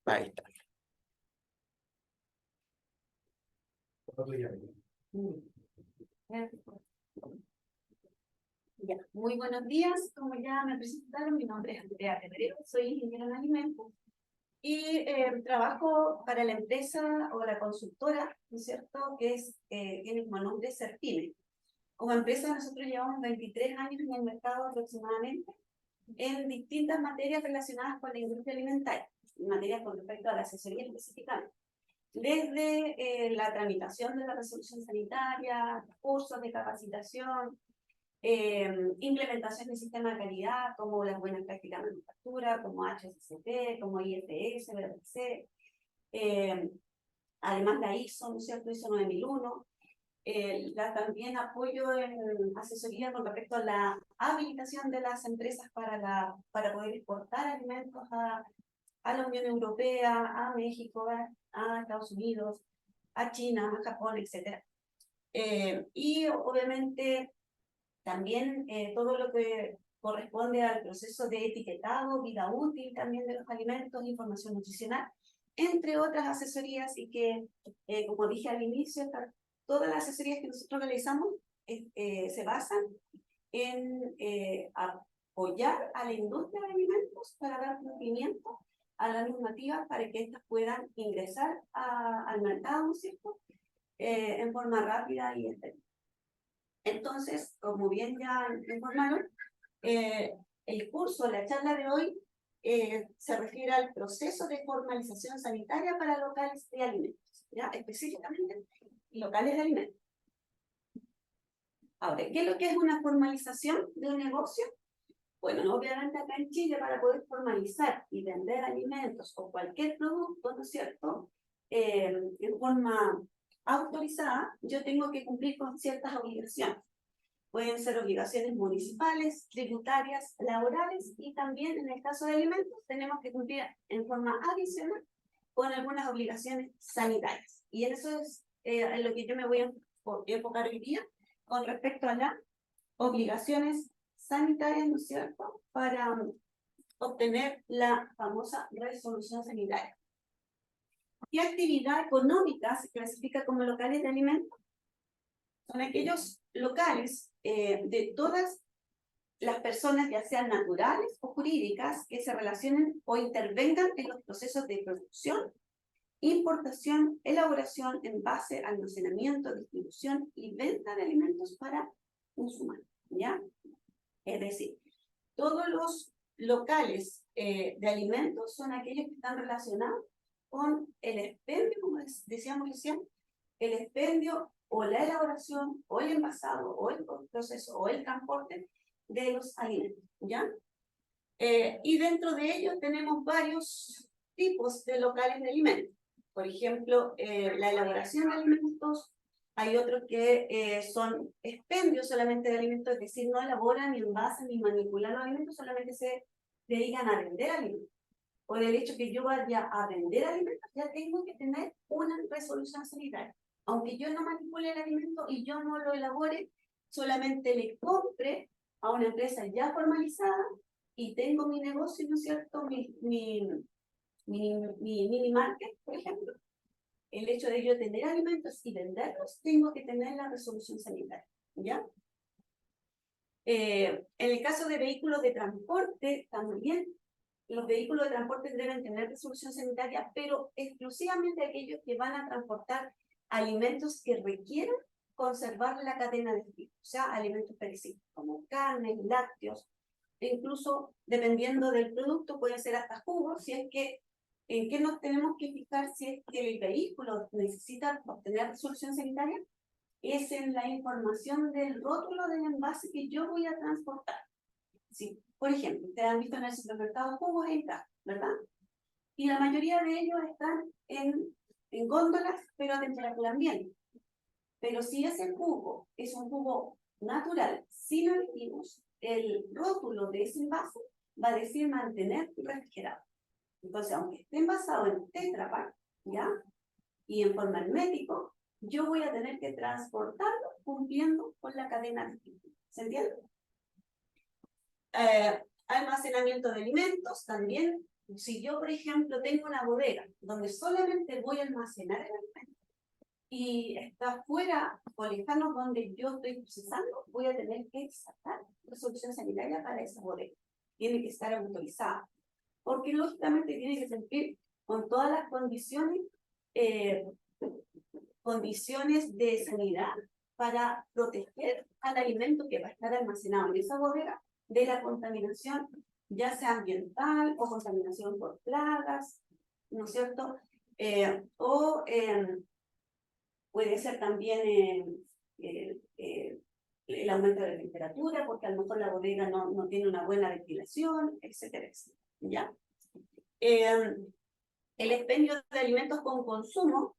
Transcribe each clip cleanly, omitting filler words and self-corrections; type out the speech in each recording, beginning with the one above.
Ahí está. Ya. Muy buenos días, como ya me presentaron, mi nombre es Andrea Temerero, soy ingeniera en alimentos y trabajo para la empresa o la consultora, ¿no es cierto?, que tiene como nombre Certime. Como empresa nosotros llevamos 23 años en el mercado aproximadamente en distintas materias relacionadas con la industria alimentaria, materias con respecto a la asesoría específicamente. Desde la tramitación de la resolución sanitaria, cursos de capacitación, implementación de sistemas de calidad, como las buenas prácticas de manufactura, como HACCP, como IFS, BRC, además la ISO, ¿no es cierto?, ISO 9001, también apoyo en asesoría con respecto a la habilitación de las empresas para poder exportar alimentos a la Unión Europea, a México, a Estados Unidos, a China, a Japón, etc. Y obviamente también todo lo que corresponde al proceso de etiquetado, vida útil también de los alimentos, información nutricional, entre otras asesorías, y que, como dije al inicio, todas las asesorías que nosotros realizamos se basan en apoyar a la industria de alimentos para dar cumplimiento a la normativa para que éstas puedan ingresar al mercado, ¿no es cierto?, en forma rápida y efectiva. Entonces, como bien ya informaron, el curso, la charla de hoy, se refiere al proceso de formalización sanitaria para locales de alimentos, ¿ya? Específicamente locales de alimentos. Ahora, ¿qué es lo que es una formalización de un negocio? Bueno, obviamente acá en Chile, para poder formalizar y vender alimentos o cualquier producto, ¿no es cierto?, en forma autorizada, yo tengo que cumplir con ciertas obligaciones. Pueden ser obligaciones municipales, tributarias, laborales, y también en el caso de alimentos tenemos que cumplir en forma adicional con algunas obligaciones sanitarias. Y en eso es en lo que yo me voy a enfocar hoy día con respecto a las obligaciones sanitarias, ¿no es cierto?, para obtener la famosa resolución sanitaria. ¿Qué actividad económica se clasifica como locales de alimentos? Son aquellos locales de todas las personas, ya sean naturales o jurídicas, que se relacionen o intervengan en los procesos de producción, importación, elaboración, envase, almacenamiento, distribución y venta de alimentos para uso humano, ¿ya? Es decir, todos los locales de alimentos son aquellos que están relacionados con el expendio, como decíamos recién, el expendio o la elaboración o el envasado o el proceso o el transporte de los alimentos, ¿ya? Y dentro de ellos tenemos varios tipos de locales de alimentos. Por ejemplo, la elaboración de alimentos. Hay otros que son expendios solamente de alimentos, es decir, no elaboran, ni envasan, ni manipulan los alimentos, solamente se dedican a vender alimentos. Por el hecho que yo vaya a vender alimentos, ya tengo que tener una resolución sanitaria. Aunque yo no manipule el alimento y yo no lo elabore, solamente le compre a una empresa ya formalizada y tengo mi negocio, ¿no es cierto?, mi mini market, por ejemplo. El hecho de yo tener alimentos y venderlos, tengo que tener la resolución sanitaria, ¿ya? En el caso de vehículos de transporte, también los vehículos de transporte deben tener resolución sanitaria, pero exclusivamente aquellos que van a transportar alimentos que requieran conservar la cadena de frío, o sea, alimentos perecibles, como carnes, lácteos, e incluso, dependiendo del producto, puede ser hasta jugos, si es que ¿en qué nos tenemos que fijar si es que el vehículo necesita obtener resolución sanitaria? Es en la información del rótulo del envase que yo voy a transportar. Sí, por ejemplo, ustedes han visto en el supermercado jugos en caja, ¿verdad? Y la mayoría de ellos están en góndolas, pero a temperatura ambiente. Pero si ese jugo es un jugo natural, sin aditivos, el rótulo de ese envase va a decir mantener refrigerado. Entonces, aunque esté envasado en Tetra Pak, ¿ya?, y en forma hermético, yo voy a tener que transportarlo cumpliendo con la cadena de frío. ¿Se entiende? Almacenamiento de alimentos, también Si yo, por ejemplo, tengo una bodega donde solamente voy a almacenar el alimento y está fuera o lejano donde yo estoy procesando, voy a tener que sacar resolución sanitaria para esa bodega. Tiene que estar autorizada, porque lógicamente tiene que cumplir con todas las condiciones de sanidad para proteger al alimento que va a estar almacenado en esa bodega de la contaminación, ya sea ambiental o contaminación por plagas, ¿no es cierto? Puede ser también el aumento de la temperatura, porque a lo mejor la bodega no tiene una buena ventilación, etcétera, etcétera, ¿ya? El expendio de alimentos con consumo,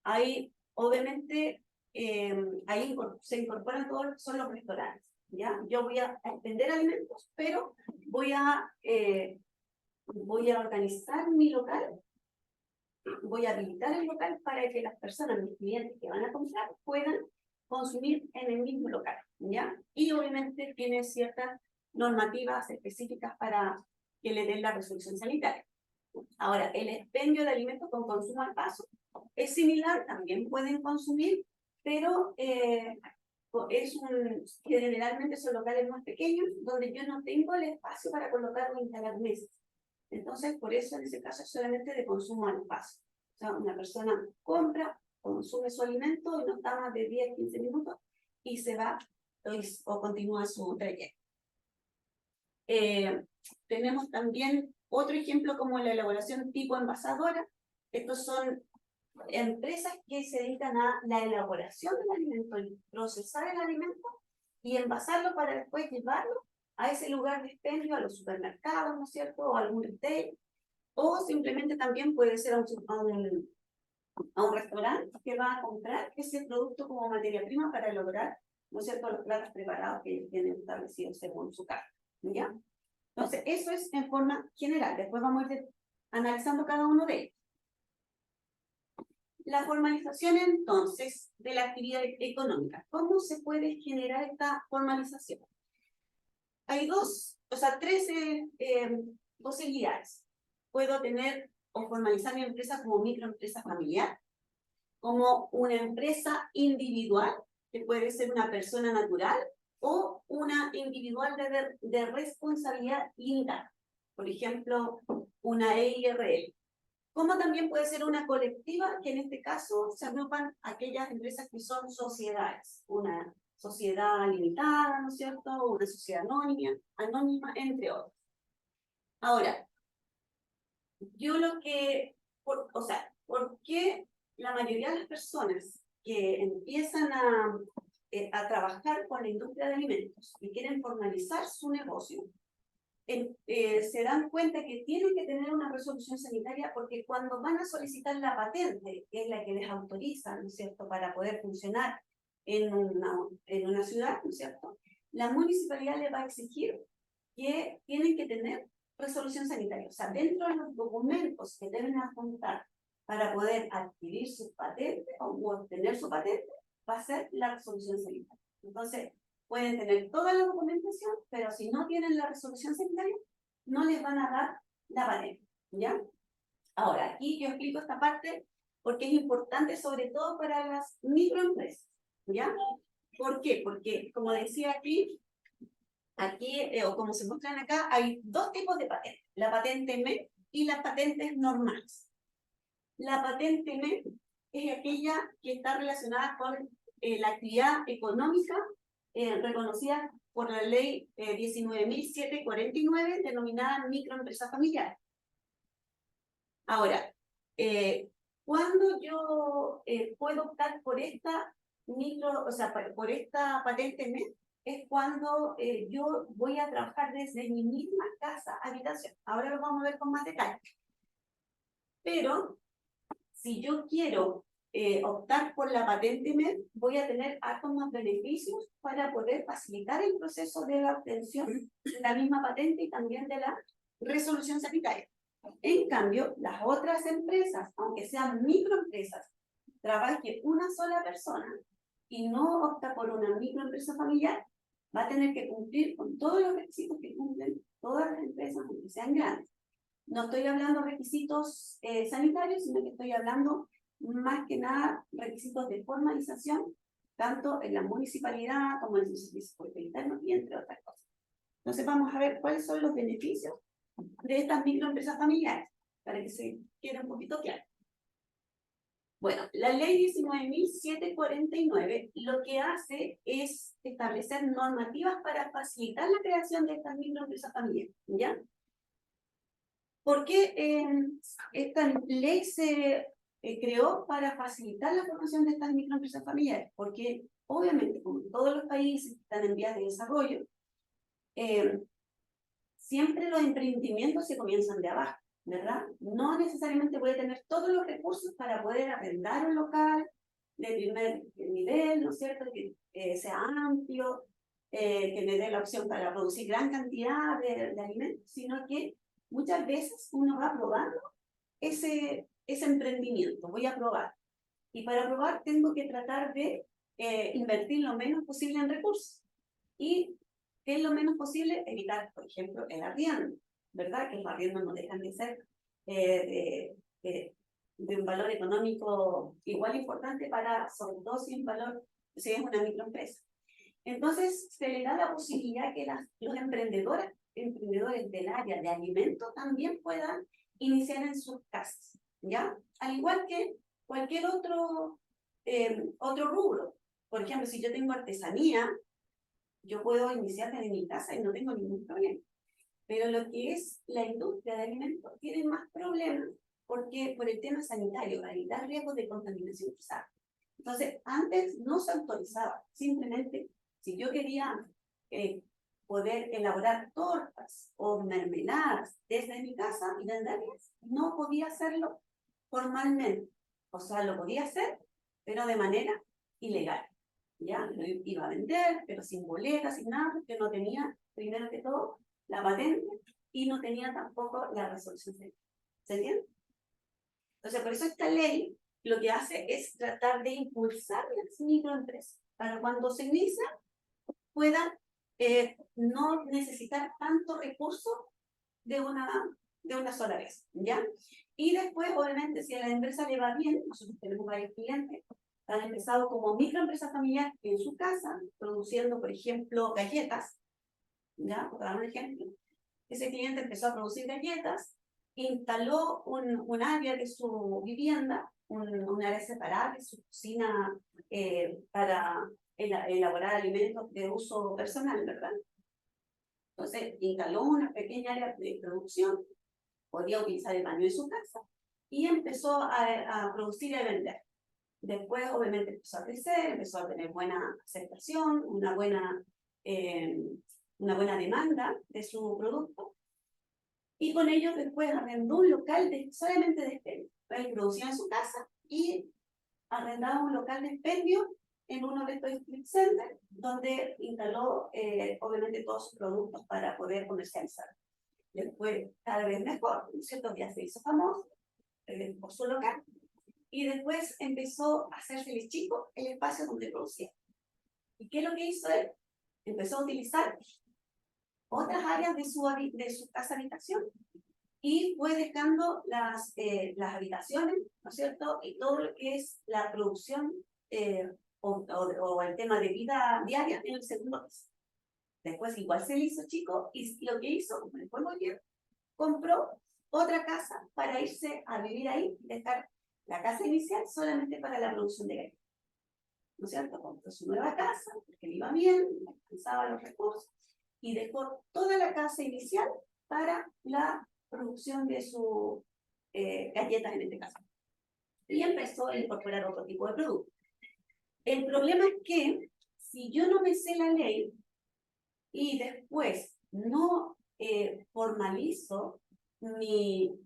ahí obviamente ahí se incorporan todos lo que son los restaurantes, ¿ya? Yo voy a vender alimentos, pero voy a organizar mi local, voy a habilitar el local para que las personas, mis clientes que van a comprar, puedan consumir en el mismo local, ¿ya? Y obviamente tiene ciertas normativas específicas para que le den la resolución sanitaria. Ahora, el expendio de alimentos con consumo al paso es similar, también pueden consumir, pero generalmente son locales más pequeños donde yo no tengo el espacio para colocar o instalar mesas. Entonces, por eso en ese caso es solamente de consumo al paso. O sea, una persona compra, consume su alimento y no está más de 10, 15 minutos y se va o continúa su trayecto. Tenemos también otro ejemplo como la elaboración tipo envasadora. Estos son empresas que se dedican a la elaboración del alimento, procesar el alimento y envasarlo para después llevarlo a ese lugar de expendio, a los supermercados, ¿no es cierto?, o a algún retail, o simplemente también puede ser a un restaurante que va a comprar ese producto como materia prima para lograr, ¿no es cierto?, los platos preparados que ellos tienen establecidos según su carta, ¿ya? Entonces, eso es en forma general. Después vamos a ir analizando cada uno de ellos. La formalización, entonces, de la actividad económica. ¿Cómo se puede generar esta formalización? Hay tres posibilidades. Puedo tener o formalizar mi empresa como microempresa familiar, como una empresa individual, que puede ser una persona natural, o una individual de responsabilidad limitada. Por ejemplo, una EIRL. Como también puede ser una colectiva, que en este caso se agrupan aquellas empresas que son sociedades, una sociedad limitada, ¿no es cierto?, una sociedad anónima, entre otros. Ahora, yo ¿por qué la mayoría de las personas que empiezan a trabajar con la industria de alimentos y quieren formalizar su negocio, se dan cuenta que tienen que tener una resolución sanitaria? Porque cuando van a solicitar la patente, que es la que les autoriza, ¿no es cierto?, para poder funcionar en una ciudad, ¿no es cierto?, la municipalidad les va a exigir que tienen que tener resolución sanitaria. O sea, dentro de los documentos que deben apuntar para poder adquirir su patente o obtener su patente, va a ser la resolución sanitaria. Entonces, pueden tener toda la documentación, pero si no tienen la resolución sanitaria, no les van a dar la patente, ¿ya? Ahora, aquí yo explico esta parte porque es importante sobre todo para las microempresas, ¿ya? ¿Por qué? Porque, como decía aquí, o como se muestran acá, hay dos tipos de patentes, la patente MEP y las patentes normales. La patente MEP es aquella que está relacionada con la actividad económica reconocida por la ley 19.749, denominada microempresa familiar. Ahora, ¿cuándo yo puedo optar por esta por esta patente MEP? Es cuando yo voy a trabajar desde mi misma casa, habitación. Ahora lo vamos a ver con más detalle. Pero, si yo quiero optar por la patente MEP, voy a tener hartos más beneficios para poder facilitar el proceso de la obtención de la misma patente y también de la resolución sanitaria. En cambio, las otras empresas, aunque sean microempresas, trabaje una sola persona y no opta por una microempresa familiar, va a tener que cumplir con todos los requisitos que cumplen todas las empresas, aunque sean grandes. No estoy hablando de requisitos sanitarios, sino que estoy hablando más que nada requisitos de formalización, tanto en la municipalidad como en el servicio público interno y entre otras cosas. Entonces vamos a ver cuáles son los beneficios de estas microempresas familiares, para que se quede un poquito claro. Bueno, la ley 19.749 lo que hace es establecer normativas para facilitar la creación de estas microempresas familiares, ¿ya? ¿Por qué esta ley se creó para facilitar la formación de estas microempresas familiares? Porque obviamente, como en todos los países que están en vías de desarrollo, siempre los emprendimientos se comienzan de abajo, ¿verdad? No necesariamente puede tener todos los recursos para poder arrendar un local de primer nivel, ¿no es cierto? Que sea amplio, que me dé la opción para producir gran cantidad de alimentos, sino que muchas veces uno va probando ese emprendimiento, voy a probar. Y para probar tengo que tratar de invertir lo menos posible en recursos. Y ¿qué es lo menos posible? Evitar, por ejemplo, el arriendo, ¿verdad? Que los arriendos no dejan de ser de un valor económico igual importante para, sobre todo si es una microempresa. Entonces, se le da la posibilidad que los emprendedores del área de alimentos también puedan iniciar en sus casas, ¿ya? Al igual que cualquier otro rubro. Por ejemplo, si yo tengo artesanía, yo puedo iniciar desde mi casa y no tengo ningún problema. Pero lo que es la industria de alimentos tiene más problemas porque por el tema sanitario, para evitar riesgos de contaminación cruzada. Entonces, antes no se autorizaba, simplemente si yo quería poder elaborar tortas o mermeladas desde mi casa y venderlas, no podía hacerlo formalmente. O sea, lo podía hacer, pero de manera ilegal. Ya, lo iba a vender, pero sin boleta, sin nada, porque no tenía, primero que todo, la patente y no tenía tampoco la resolución. ¿Se entiende? Entonces, por eso esta ley lo que hace es tratar de impulsar las microempresas para cuando se inicia puedan no necesitar tanto recurso de una sola vez, ¿ya? Y después, obviamente, si a la empresa le va bien, nosotros tenemos varios clientes, han empezado como microempresas familiares en su casa, produciendo, por ejemplo, galletas, ¿ya? Por dar un ejemplo. Ese cliente empezó a producir galletas, instaló un área de su vivienda, un área separada de su cocina para elaborar alimentos de uso personal, ¿verdad? Entonces, instaló una pequeña área de producción, podía utilizar el baño de su casa, y empezó a producir y a vender. Después, obviamente, empezó a crecer, empezó a tener buena aceptación, una buena demanda de su producto, y con ello después arrendó un local solamente de expendio. Él producía en su casa y arrendaba un local de expendio en uno de estos street centers, donde instaló obviamente todos sus productos para poder comercializar. Después, cada vez mejor, ¿cierto? Ya se hizo famoso por su local, y después empezó a hacerse chico el espacio donde producía. ¿Y qué es lo que hizo él? Empezó a utilizar otras áreas de su casa habitación y fue dejando las habitaciones, ¿no es cierto? Y todo lo que es la producción o el tema de vida diaria en el segundo piso. Después igual se le hizo chico y lo que hizo, como le fue muy bien, compró otra casa para irse a vivir ahí, dejar la casa inicial solamente para la producción de galletas. ¿No es cierto? Compró su nueva casa, porque le iba bien, alcanzaba los recursos, y dejó toda la casa inicial para la producción de sus galletas en este caso. Y empezó a incorporar otro tipo de productos. El problema es que si yo no me sé la ley y después no formalizo mi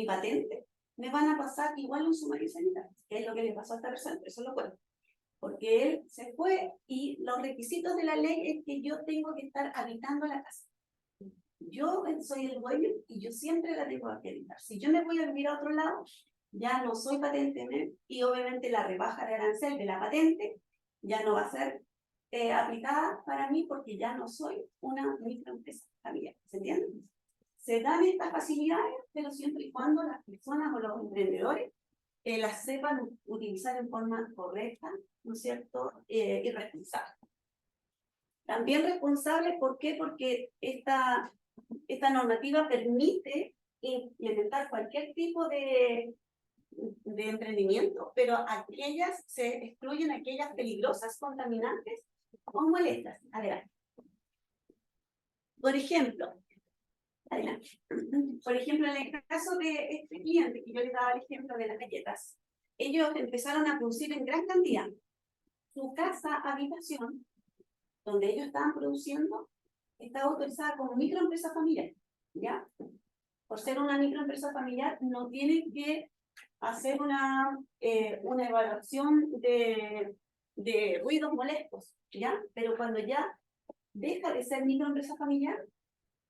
patente, me van a pasar igual un sumario sanitario, que es lo que le pasó a esta persona, eso lo cuento. Porque él se fue y los requisitos de la ley es que yo tengo que estar habitando la casa. Yo soy el dueño y yo siempre la tengo que habitar. Si yo me voy a vivir a otro lado, ya no soy patente y obviamente la rebaja de arancel de la patente ya no va a ser aplicada para mí porque ya no soy una microempresa familiar. ¿Se entiende? se dan estas facilidades, pero siempre y cuando las personas o los emprendedores las sepan utilizar en forma correcta, ¿no es cierto? Y responsable. También responsable, ¿por qué? Porque esta normativa permite implementar cualquier tipo de emprendimiento, pero se excluyen aquellas peligrosas, contaminantes o molestas. Adelante. Por ejemplo, adelante. Por ejemplo, en el caso de este cliente, que yo les daba el ejemplo de las galletas, ellos empezaron a producir en gran cantidad. Su casa habitación, donde ellos estaban produciendo, estaba autorizada como microempresa familiar, ¿ya? Por ser una microempresa familiar, no tienen que hacer una evaluación de ruidos molestos, ¿ya? Pero cuando ya deja de ser microempresa familiar,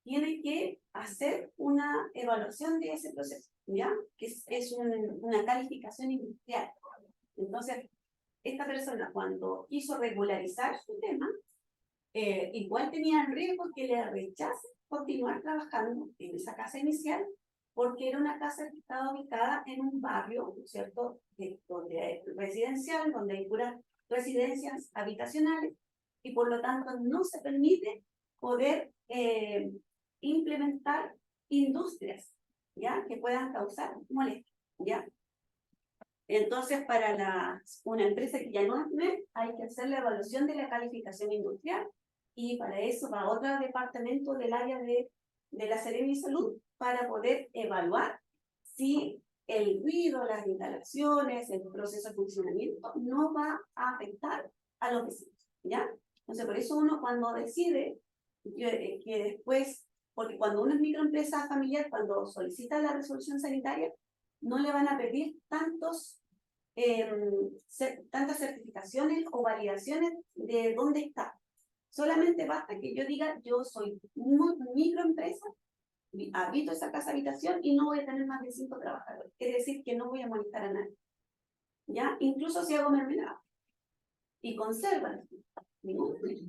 tiene que hacer una evaluación de ese proceso, ¿ya? Que es una calificación industrial. Entonces, esta persona, cuando quiso regularizar su tema, igual tenía el riesgo que le rechacen continuar trabajando en esa casa inicial, porque era una casa que estaba ubicada en un barrio, ¿no es cierto?, donde hay residencial, donde hay puras residencias habitacionales, y por lo tanto no se permite poder implementar industrias, ¿ya?, que puedan causar molestias, ¿ya? Entonces, para una empresa que ya no es MEP, hay que hacer la evaluación de la calificación industrial, y para eso va otro departamento del área de la Seremi Salud para poder evaluar si el ruido, las instalaciones, el proceso de funcionamiento no va a afectar a los vecinos, ¿ya? Entonces, por eso uno cuando decide que después, porque cuando uno es microempresa familiar, cuando solicita la resolución sanitaria, no le van a pedir tantas certificaciones o validaciones de dónde está. Solamente basta que yo diga, yo soy microempresa, habito esa casa habitación y no voy a tener más de 5 trabajadores. Es decir, que no voy a molestar a nadie, ¿ya? Incluso si hago mermelada y conservan, ningún problema.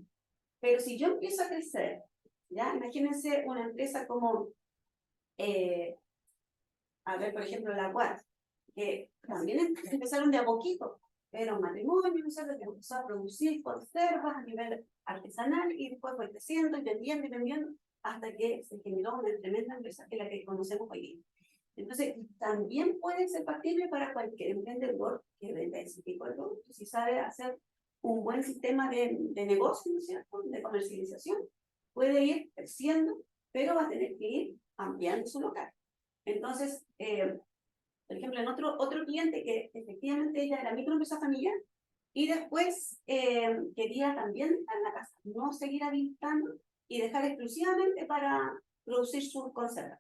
Pero si yo empiezo a crecer, ¿ya? Imagínense una empresa como, a ver, por ejemplo, la UAT, que también empezaron de a poquito, era un matrimonio, que empezó a producir conservas a nivel artesanal y después fue creciendo y vendiendo hasta que se generó una tremenda empresa que es la que conocemos hoy día. Entonces, también puede ser factible para cualquier emprendedor que venda ese tipo de productos, si sabe hacer un buen sistema de negocio, ¿no es cierto?, de comercialización, puede ir creciendo, pero va a tener que ir ampliando su local. Entonces, por ejemplo, en otro cliente que efectivamente ella era microempresa familiar y después quería también estar en la casa, no seguir habilitando y dejar exclusivamente para producir sus conservas.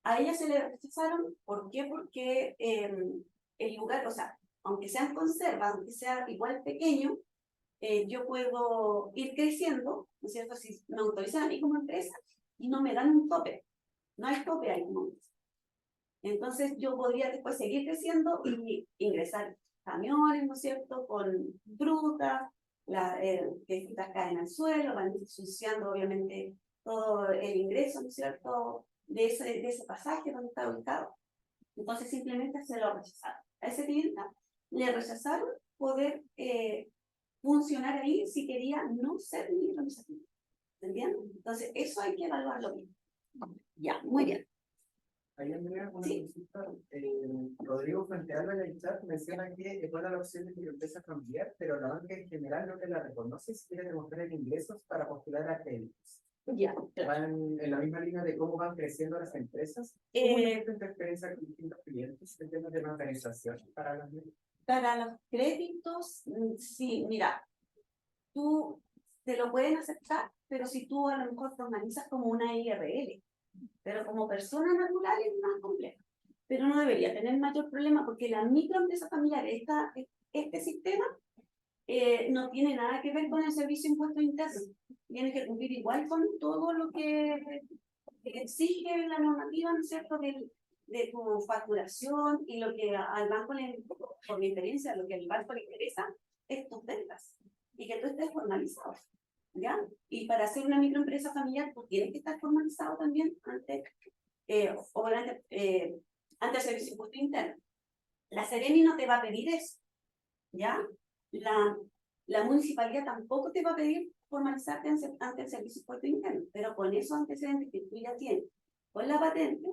A ella se le rechazaron, ¿por qué? Porque el lugar, o sea, aunque sean conservas, aunque sea igual pequeño, yo puedo ir creciendo, ¿no es cierto? Si me autorizan a mí como empresa y no me dan un tope, no hay tope ahí como empresa. Entonces yo podría después seguir creciendo y ingresar camiones, ¿no es cierto?, con frutas, que frutas caen al suelo, van ensuciando obviamente todo el ingreso, ¿no es cierto?, de ese pasaje donde está ubicado. Entonces simplemente se lo rechazaron. A ese cliente le rechazaron poder funcionar ahí si quería no ser microempresa. ¿Entienden? Entonces eso hay que evaluarlo bien. Ya, muy bien. Ahí, Andrea, una consulta. Rodrigo Fuentealba en el chat menciona que es buena la opción de microempresa familiar, pero la banca en general no te la reconoce si quiere demostrar ingresos para postular a créditos. Ya, claro. Van en la misma línea de cómo van creciendo las empresas. ¿Cómo es tu experiencia con distintos clientes en temas de la organización para las Para los créditos, sí, mira, tú te lo pueden aceptar, pero si tú a lo mejor te organizas como una IRL, pero como persona natural es más complejo. Pero no debería tener mayor problema porque la microempresa familiar, este sistema, no tiene nada que ver con el servicio de impuestos internos. Tiene que cumplir igual con todo lo que exige la normativa, ¿no es cierto?, de tu facturación y lo que al banco, por mi experiencia, lo que al banco le interesa es tus ventas y que tú estés formalizado. ¿ya? Y para hacer una microempresa familiar, pues tienes que estar formalizado también ante, ante el Servicio de Impuesto Interno. La Seremi no te va a pedir eso, ¿ya? La municipalidad tampoco te va a pedir formalizarte ante el Servicio de Impuesto Interno, pero con esos antecedentes que tú ya tienes, con la patente,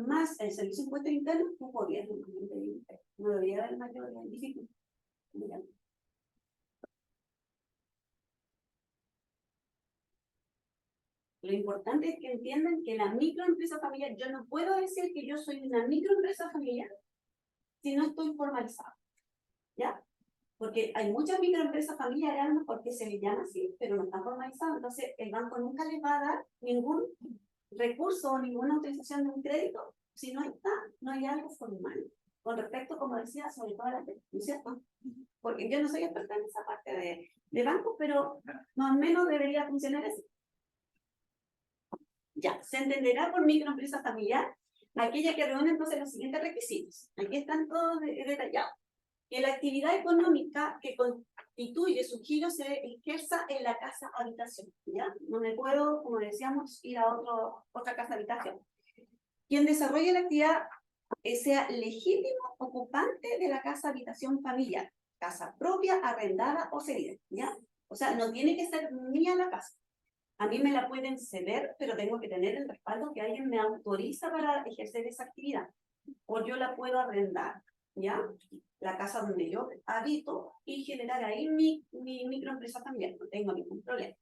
más el Servicio de Impuesto Interno, tú podrías pedir, no debería haber mayor dificultad. ¿Ya? Lo importante es que entiendan que la microempresa familiar, yo no puedo decir que yo soy una microempresa familiar si no estoy formalizada, ¿ya? Porque hay muchas microempresas familiares, a lo mejor que se les llama así, pero no están formalizadas, entonces el banco nunca les va a dar ningún recurso o ninguna autorización de un crédito si no está, no hay algo formal. Con respecto, como decía, sobre todo a la ¿no es cierto? Porque yo no soy experta en esa parte de banco, pero más o menos debería funcionar así. Ya, se entenderá por microempresa familiar aquella que reúne entonces los siguientes requisitos. Aquí están todos detallados. Que la actividad económica que constituye su giro se ejerza en la casa habitación, ¿ya? No me puedo, como decíamos, ir a otra casa habitación. Quien desarrolle la actividad sea legítimo ocupante de la casa habitación familiar, casa propia, arrendada o cedida, ¿ya? O sea, no tiene que ser mía la casa. A mí me la pueden ceder, pero tengo que tener el respaldo que alguien me autoriza para ejercer esa actividad. O yo la puedo arrendar, ¿ya? La casa donde yo habito y generar ahí mi microempresa también, no tengo ningún problema.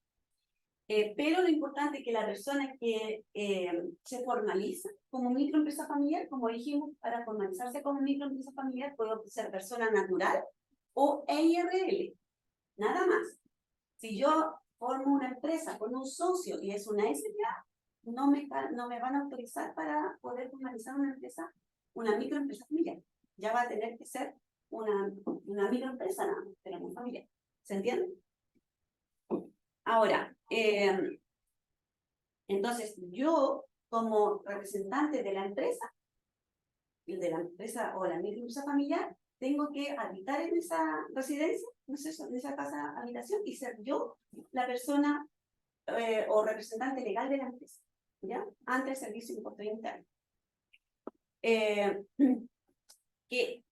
Pero lo importante es que la persona que se formaliza como microempresa familiar, como dijimos, para formalizarse como microempresa familiar puede ser persona natural o EIRL, nada más. Si yo formo una empresa con un socio y es una SPA, no me van a autorizar para poder formalizar una empresa, una microempresa familiar. Ya va a tener que ser una microempresa, nada más, pero muy familiar. ¿Se entiende? Ahora, entonces yo como representante de la empresa o la microempresa familiar, tengo que habitar en esa residencia, no sé, en esa casa habitación y ser yo la persona o representante legal de la empresa, ¿ya? Ante el Servicio de Impuesto Interno. Que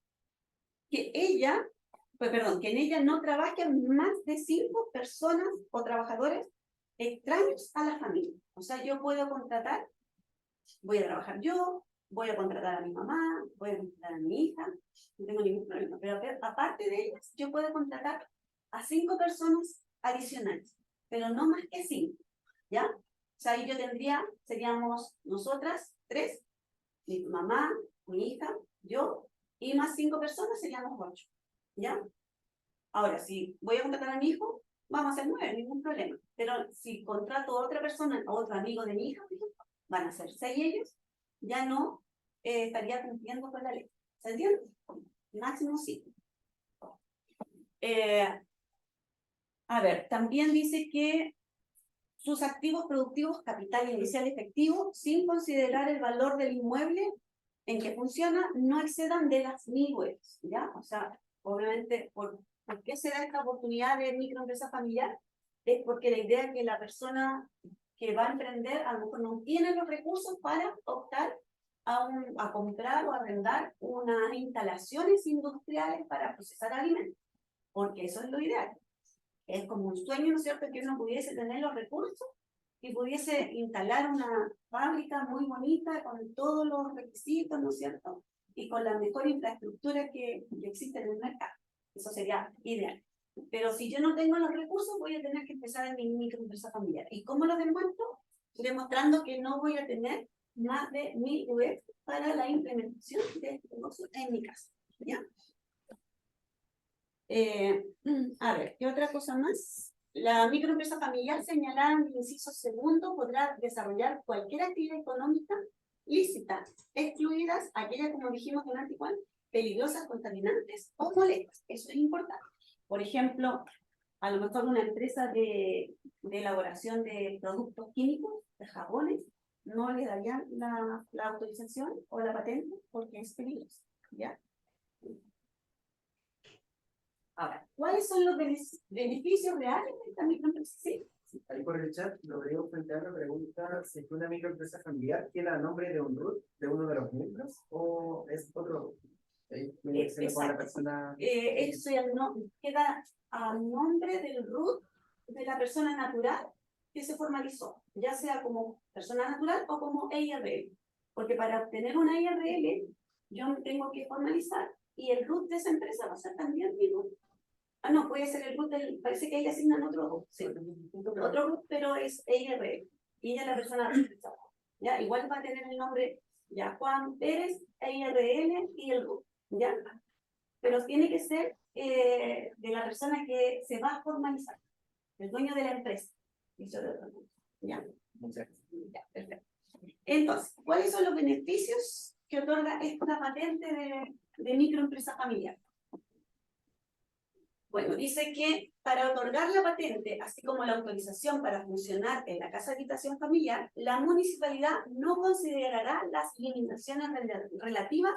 ella, pues perdón, que en ella no trabajen más de 5 personas o trabajadores extraños a la familia. O sea, yo puedo contratar, voy a trabajar yo, voy a contratar a mi mamá, voy a contratar a mi hija, no tengo ningún problema. Pero aparte de ellas, yo puedo contratar a 5 personas adicionales, pero no más que 5, ¿ya? O sea, ahí yo seríamos nosotras 3, mi mamá, mi hija, yo, y más 5 personas seríamos 8, ¿ya? Ahora, si voy a contratar a mi hijo, vamos a ser 9, ningún problema. Pero si contrato a otra persona, a otro amigo de mi hija, van a ser 6 ellos, ya no estaría cumpliendo con la ley. ¿Se entiende? Máximo 5. A ver, también dice que sus activos productivos, capital inicial efectivo, sin considerar el valor del inmueble en que funciona, no excedan de las 1000 UF, ¿ya? O sea, obviamente, ¿por qué se da esta oportunidad de microempresa familiar? Es porque la idea es que la persona que va a emprender a lo mejor no tiene los recursos para optar a comprar o arrendar unas instalaciones industriales para procesar alimentos, porque eso es lo ideal. Es como un sueño, ¿no es cierto?, que uno pudiese tener los recursos y pudiese instalar una fábrica muy bonita con todos los requisitos, ¿no es cierto?, y con la mejor infraestructura que existe en el mercado. Eso sería ideal. Pero si yo no tengo los recursos, voy a tener que empezar en mi microempresa familiar. ¿Y cómo lo demuestro? Demostrando que no voy a tener más de 1000 UF para la implementación de este negocio en mi casa, ¿ya? A ver, ¿qué otra cosa más? La microempresa familiar señalada en el inciso segundo podrá desarrollar cualquier actividad económica lícita, excluidas aquellas, como dijimos en igual, peligrosas, contaminantes o molestas. Eso es importante. Por ejemplo, a lo mejor una empresa de elaboración de productos químicos, de jabones, no le darían la autorización o la patente porque es peligrosa, ¿ya? Ahora, ¿cuáles son los beneficios reales de esta microempresa? Sí. Ahí por el chat, Rodrigo Fuentealba pregunta si es que una microempresa familiar queda a nombre de un root, de uno de los miembros, o es otro root. Ahí tiene que ser con la persona. Eso ya no, queda a nombre del root de la persona natural que se formalizó, ya sea como persona natural o como IRL. Porque para obtener una IRL, yo me tengo que formalizar y el root de esa empresa va a ser también mi root. Ah, no, puede ser el root del, parece que ahí le asignan otro root, sí, otro root, pero es IRL. Y ella es la persona responsable. ¿Ya? Igual va a tener el nombre, ya, Juan Pérez, IRL y el root, ¿ya? Pero tiene que ser de la persona que se va a formalizar, el dueño de la empresa. ¿Ya? Ya, perfecto. Entonces, ¿cuáles son los beneficios que otorga esta patente de microempresa familiar? Bueno, dice que para otorgar la patente, así como la autorización para funcionar en la casa de habitación familiar, la municipalidad no considerará las limitaciones relativas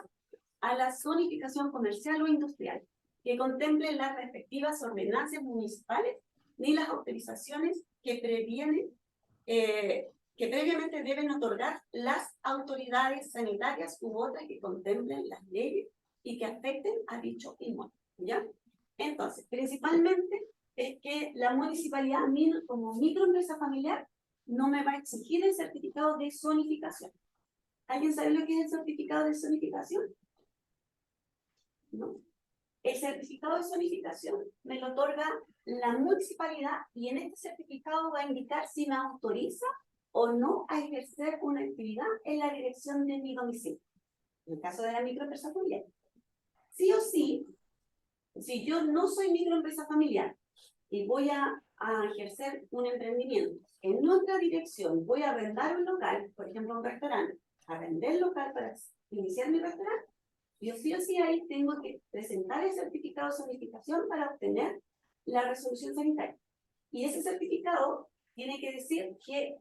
a la zonificación comercial o industrial, que contemplen las respectivas ordenanzas municipales, ni las autorizaciones que previamente deben otorgar las autoridades sanitarias u otras que contemplen las leyes y que afecten a dicho inmueble, ¿ya? Entonces, principalmente es que la municipalidad, como microempresa familiar, no me va a exigir el certificado de zonificación. ¿Alguien sabe lo que es el certificado de zonificación? No. El certificado de zonificación me lo otorga la municipalidad y en este certificado va a indicar si me autoriza o no a ejercer una actividad en la dirección de mi domicilio. En el caso de la microempresa familiar. Sí o sí, si yo no soy microempresa familiar y voy a ejercer un emprendimiento en otra dirección, voy a arrendar un local, por ejemplo un restaurante, arrendar el local para iniciar mi restaurante, yo sí o sí ahí tengo que presentar el certificado de zonificación para obtener la resolución sanitaria. Y ese certificado tiene que decir que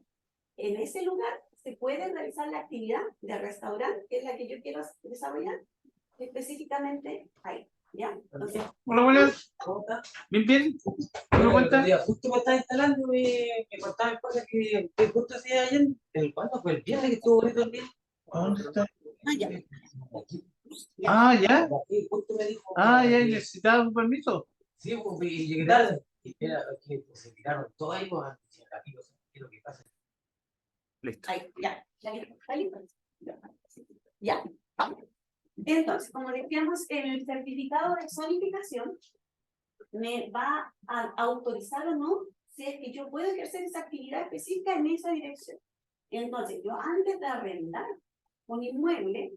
en ese lugar se puede realizar la actividad de restaurante, que es la que yo quiero desarrollar, específicamente ahí. ¿Ya? Entonces, Hola, buenas. Bien, bien. ¿Me lo cuenta? Justo me estaba instalando, me contaba mi cosa que justo hacía ayer, ¿cuándo fue? El viernes que estuvo bonito el día. ¿Dónde está? ya. Aquí, Ah, ya. aquí justo me dijo. Ah, ya. ¿Necesitaba un permiso? Sí, pues, y llegué tarde. Y era que se tiraron todo ahí, pues, aquí no sé qué es lo que pasa. Listo. Ahí, ya. ¿Está listo? Ya. Entonces, como decíamos, el certificado de zonificación me va a autorizar o no si es que yo puedo ejercer esa actividad específica en esa dirección. Entonces, yo antes de arrendar un inmueble,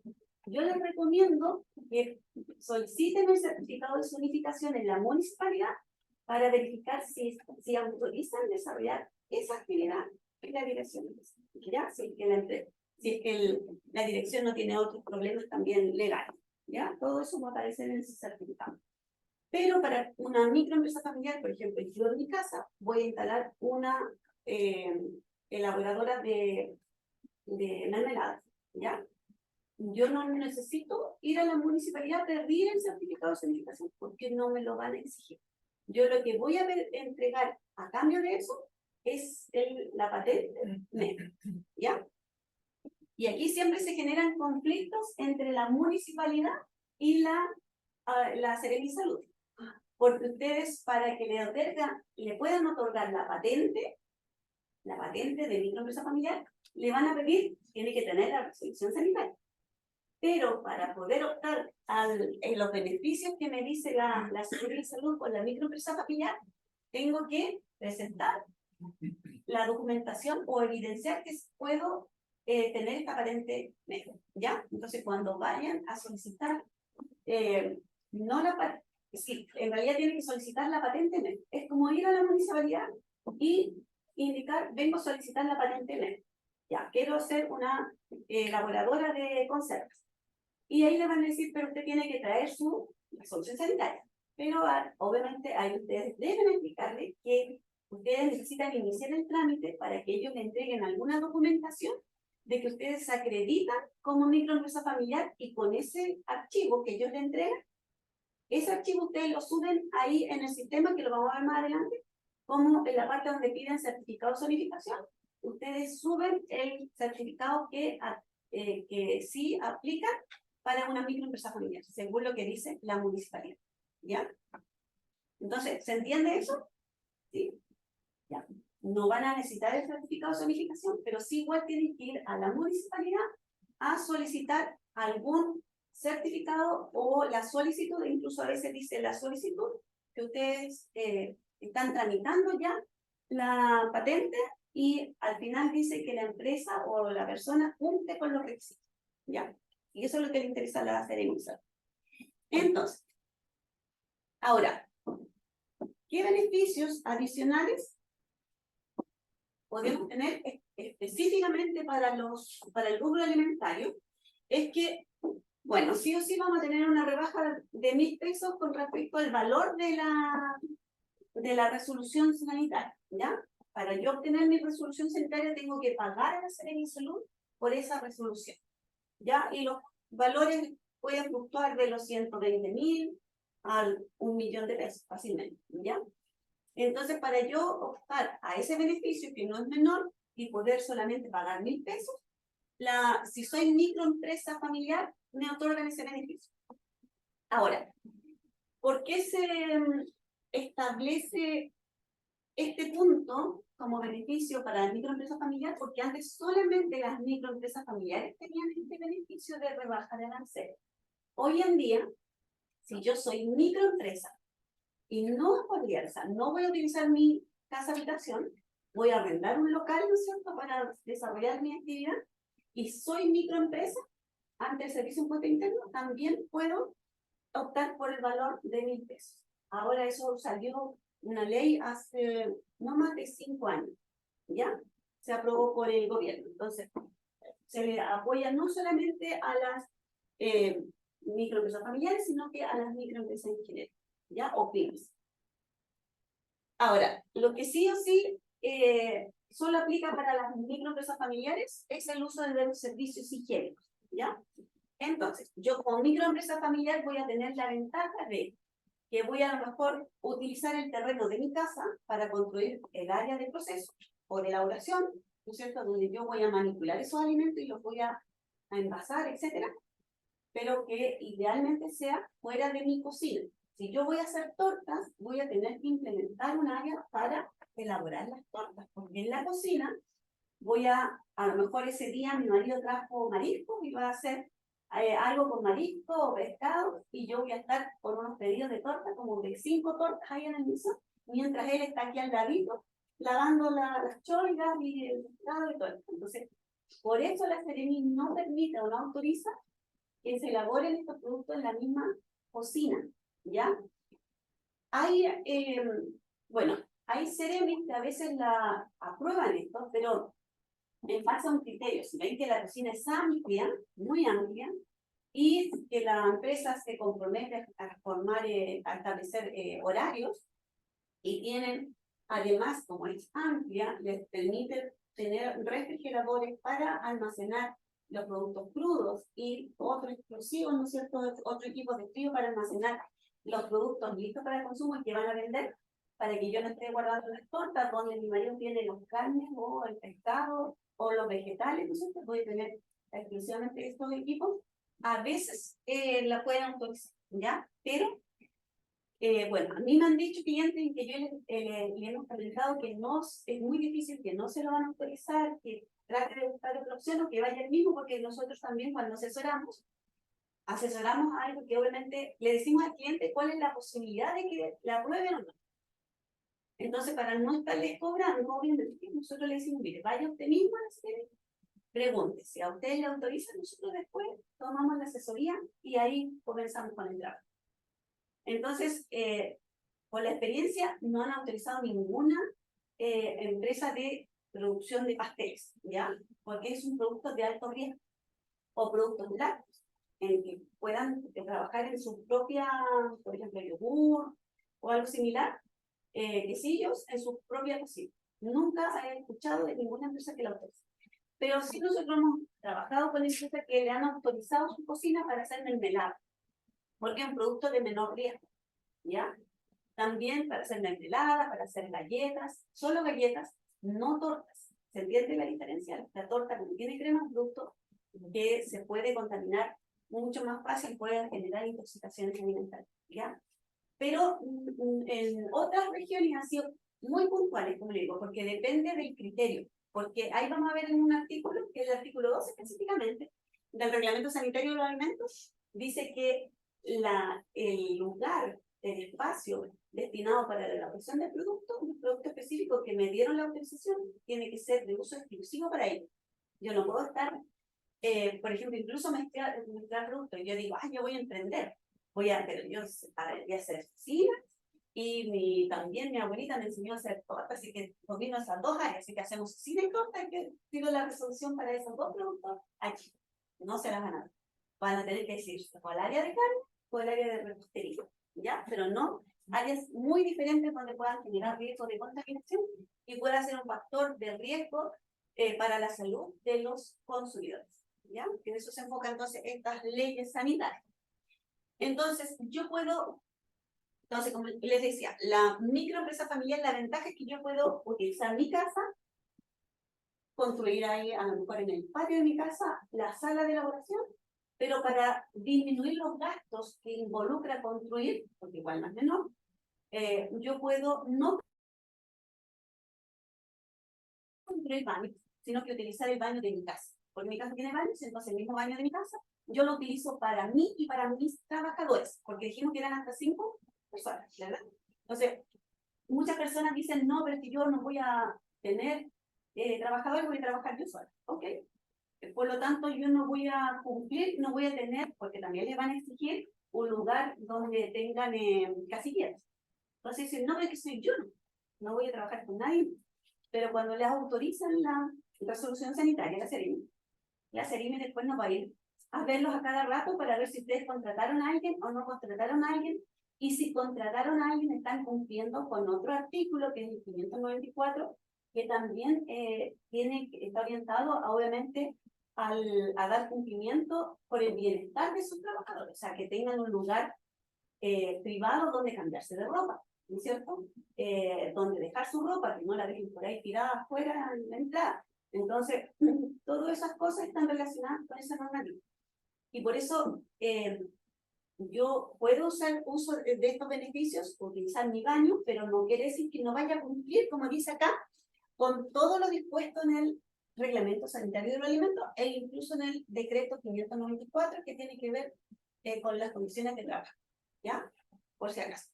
yo les recomiendo que soliciten el certificado de zonificación en la municipalidad para verificar si autorizan desarrollar esa actividad en la dirección. ¿Ya? Si es que la dirección no tiene otros problemas también legales. ¿Ya? Todo eso va a aparecer en ese certificado. Pero para una microempresa familiar, por ejemplo, yo en mi casa voy a instalar una elaboradora de mermeladas, ¿ya? Yo no necesito ir a la municipalidad a pedir el certificado de zonificación porque no me lo van a exigir. Yo lo que voy a entregar a cambio de eso es la patente MEP, ¿ya? Y aquí siempre se generan conflictos entre la municipalidad y la Seremi Salud. Porque ustedes, para que le puedan otorgar la patente de microempresa familiar, le van a pedir, tiene que tener la resolución sanitaria. Pero para poder optar en los beneficios que me dice la Seguridad de Salud con la microempresa familiar, tengo que presentar la documentación o evidenciar que puedo tener esta patente médica, ¿ya? Entonces, cuando vayan a solicitar, no la patente, sí, en realidad tienen que solicitar la patente médica. Es como ir a la municipalidad y indicar, vengo a solicitar la patente médica. Ya, quiero ser una elaboradora de conservas. Y ahí le van a decir, pero usted tiene que traer su resolución sanitaria. Pero obviamente ahí ustedes deben explicarle que ustedes necesitan iniciar el trámite para que ellos le entreguen alguna documentación de que ustedes se acreditan como microempresa familiar y con ese archivo que ellos le entregan, Ese archivo ustedes lo suben ahí en el sistema, que lo vamos a ver más adelante, como en la parte donde piden certificado de zonificación. Ustedes suben el certificado que sí aplica para una microempresa familiar, según lo que dice la municipalidad. ¿Ya? Entonces, ¿se entiende eso? Sí. Ya. No van a necesitar el certificado de zonificación, pero sí igual tienen que ir a la municipalidad a solicitar algún certificado o la solicitud, incluso a veces dice la solicitud, que ustedes están tramitando ya la patente y al final dice que la empresa o la persona cumple con los requisitos. ¿Ya? Y eso es lo que le interesa a la Seremisa. Entonces, ahora, ¿qué beneficios adicionales podemos tener específicamente para el rubro alimentario? Es que, bueno, sí o sí vamos a tener una rebaja de 1.000 pesos con respecto al valor de la resolución sanitaria, ¿ya? Para yo obtener mi resolución sanitaria tengo que pagar a la Seremisalud por esa resolución, ¿ya? Y los valores pueden fluctuar de los 120.000 al 1.000.000 de pesos, fácilmente, ¿ya? Entonces, para yo optar a ese beneficio, que no es menor, y poder solamente pagar 1.000 pesos, si soy microempresa familiar, me otorgan ese beneficio. Ahora, ¿por qué se establece este punto como beneficio para la microempresa familiar? Porque antes solamente las microempresas familiares tenían este beneficio de rebaja de arancel. Hoy en día, si yo soy microempresa y no voy a utilizar mi casa habitación, voy a arrendar un local, ¿no es cierto?, para desarrollar mi actividad, y soy microempresa, ante el Servicio de Impuesto Interno, también puedo optar por el valor de 1.000 pesos. Ahora eso salió una ley hace no más de 5 años, ¿ya? Se aprobó por el gobierno. Entonces, se le apoya no solamente a las microempresas familiares, sino que a las microempresas en general, ¿ya? O pymes. Ahora, lo que sí o sí solo aplica para las microempresas familiares es el uso de los servicios higiénicos, ¿ya? Entonces, yo como microempresa familiar voy a tener la ventaja de que voy a lo mejor utilizar el terreno de mi casa para construir el área de proceso o de elaboración, ¿no es cierto?, donde yo voy a manipular esos alimentos y los voy a envasar, etcétera, pero que idealmente sea fuera de mi cocina. Si yo voy a hacer tortas, voy a tener que implementar un área para elaborar las tortas, porque en la cocina a lo mejor ese día mi marido trajo marisco y va a hacer algo con marisco o pescado, y yo voy a estar por unos pedidos de torta, como de 5 tortas ahí en el piso, mientras él está aquí al ladito, lavando las cholgas y el pescado y todo eso. Entonces, por eso la Seremi no permite o no autoriza que se elaboren estos productos en la misma cocina, ¿ya? Hay, hay Seremis que a veces la aprueban esto, pero en base a un criterio. Si ven que la cocina es amplia, muy amplia, y que la empresa se compromete a formar, a establecer horarios, y tienen, además, como es amplia, les permite tener refrigeradores para almacenar los productos crudos y otro exclusivo, ¿no es cierto?, otro equipo de frío para almacenar los productos listos para el consumo y que van a vender, para que yo no esté guardando las tortas donde mi marido tiene los carnes o el pescado o los vegetales, ¿no es cierto? Voy a tener exclusivamente estos equipos. A veces la pueden autorizar, ¿ya? Pero, bueno, a mí me han dicho clientes que yo le hemos comentado que no, es muy difícil, que no se lo van a autorizar, que trate de buscar otra opción o que vaya el mismo, porque nosotros también cuando asesoramos algo que obviamente le decimos al cliente cuál es la posibilidad de que la aprueben o no. Entonces, para no estarles cobrando, obviamente, nosotros le decimos, mire, vaya usted mismo a hacer, pregunte, si a usted le autoriza, nosotros después tomamos la asesoría y ahí comenzamos con el trabajo. Entonces, por la experiencia, no han autorizado ninguna empresa de producción de pasteles, ¿ya? Porque es un producto de alto riesgo, o productos lácteos, en que puedan trabajar en su propia, por ejemplo, yogur o algo similar, quesillos en su propia cocina. Nunca he escuchado de ninguna empresa que la autorice. Pero sí nosotros hemos trabajado con empresas que le han autorizado su cocina para hacer mermelada. porque es un producto de menor riesgo, ¿ya? También para hacer mermelada, para hacer galletas, solo galletas, no tortas. ¿Se entiende la diferencia? La torta, como tiene crema, es un producto que se puede contaminar mucho más fácil, puede generar intoxicaciones alimentarias, ¿ya? Pero en otras regiones han sido muy puntuales, como le digo, porque depende del criterio. Porque ahí vamos a ver en un artículo, que es el artículo 12 específicamente, del Reglamento Sanitario de los Alimentos, dice que el lugar, el espacio destinado para la elaboración del producto, un producto específico que me dieron la autorización, tiene que ser de uso exclusivo para ello. Yo no puedo estar, por ejemplo, incluso mezclar productos. Yo digo, yo voy a emprender, pero yo voy a hacer cocina, y también mi abuelita me enseñó a hacer torta, así que combino esas dos áreas, así que hacemos cocina y torta, que pido la resolución para esos dos productos aquí. No se las van a dar. Van a tener que decirse o al área de carne o al área de repostería, ¿ya? Pero no áreas muy diferentes donde puedan generar riesgo de contaminación y pueda ser un factor de riesgo para la salud de los consumidores, ¿ya? Que en eso se enfoca entonces estas leyes sanitarias. Entonces, como les decía, la microempresa familiar, la ventaja es que yo puedo utilizar mi casa, construir ahí, a lo mejor en el patio de mi casa, la sala de elaboración, pero para disminuir los gastos que involucra construir, porque igual no es menor, yo puedo no construir baños, sino que utilizar el baño de mi casa. Porque mi casa tiene baños, entonces el mismo baño de mi casa, yo lo utilizo para mí y para mis trabajadores, porque dijimos que eran hasta 5 personas, ¿verdad? Entonces, muchas personas dicen, no, pero es que yo no voy a tener trabajadores, voy a trabajar yo sola. Ok. Por lo tanto, yo no voy a cumplir, no voy a tener, porque también les van a exigir un lugar donde tengan casilleros. Entonces dicen, no, pero es que soy yo, no voy a trabajar con nadie. Pero cuando les autorizan la resolución sanitaria, la SERIME después nos va a ir a verlos a cada rato para ver si ustedes contrataron a alguien o no contrataron a alguien. Y si contrataron a alguien, están cumpliendo con otro artículo, que es el 594, que también está orientado, obviamente, a dar cumplimiento por el bienestar de sus trabajadores. O sea, que tengan un lugar privado donde cambiarse de ropa, ¿no es cierto? Donde dejar su ropa, que no la dejen por ahí tirada afuera en la entrada. Entonces, todas esas cosas están relacionadas con esa normativa. Y por eso yo puedo hacer uso de estos beneficios, utilizar mi baño, pero no quiere decir que no vaya a cumplir, como dice acá, con todo lo dispuesto en el Reglamento Sanitario de los Alimentos e incluso en el Decreto 594, que tiene que ver con las condiciones de trabajo, ¿ya? Por si acaso.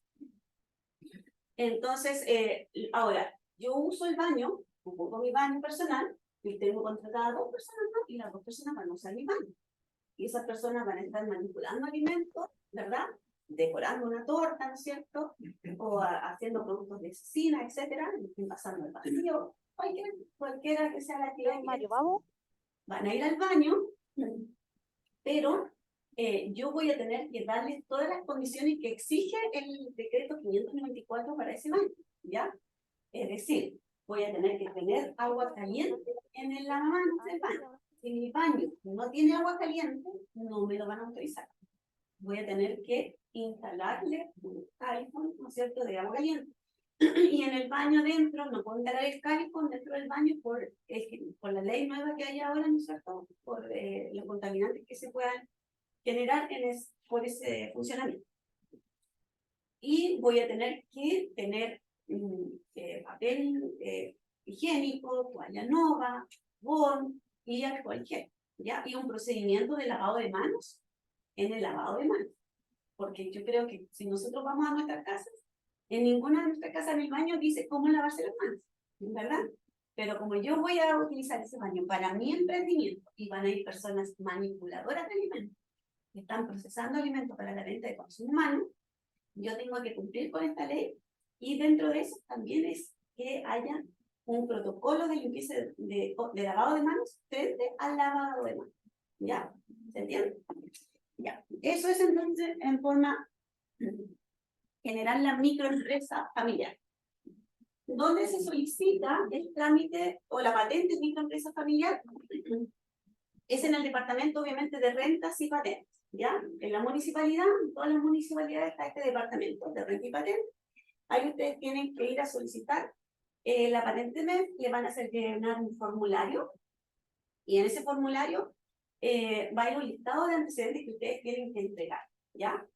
Entonces, ahora, yo uso el baño, ocupo mi baño personal, y tengo contratadas 2 personas más, y las 2 personas van a usar mi baño. Y esas personas van a estar manipulando alimentos, ¿verdad? Decorando una torta, ¿no es cierto? O haciendo productos de cocina, etcétera, pasando el vacío, cualquiera que sea la actividad. Mario, vamos. Van a ir al baño, pero yo voy a tener que darles todas las condiciones que exige el decreto 594 para ese baño, ¿ya? Es decir, voy a tener que tener agua caliente en el lavamanos del baño. Si mi baño no tiene agua caliente, no me lo van a autorizar. Voy a tener que instalarle un califón, ¿no es cierto?, de agua caliente. Y en el baño dentro, no puedo instalar el califón dentro del baño por la ley nueva que hay ahora, ¿no es cierto?, por los contaminantes que se puedan generar por ese funcionamiento. Y voy a tener que tener papel higiénico, toalla nova, bon y alcohol gel, ¿ya? Y un procedimiento de lavado de manos en el lavado de manos. Porque yo creo que si nosotros vamos a nuestras casas, en ninguna de nuestras casas en el baño dice cómo lavarse las manos, ¿verdad? Pero como yo voy a utilizar ese baño para mi emprendimiento y van a ir personas manipuladoras de alimentos, que están procesando alimentos para la venta de consumo humano, yo tengo que cumplir con esta ley y dentro de eso también es que haya un protocolo de limpieza de lavado de manos frente al lavado de manos. ¿Ya? ¿Se entiende? Ya. Eso es entonces en forma general la microempresa familiar. ¿Dónde se solicita el trámite o la patente de microempresa familiar? Es en el departamento, obviamente, de rentas y patentes. ¿ya? En la municipalidad, en todas las municipalidades está este departamento de renta y patente. Ahí ustedes tienen que ir a solicitar la patente MEF, le van a hacer llenar un formulario, y en ese formulario va a ir un listado de antecedentes que ustedes tienen que entregar, ¿ya?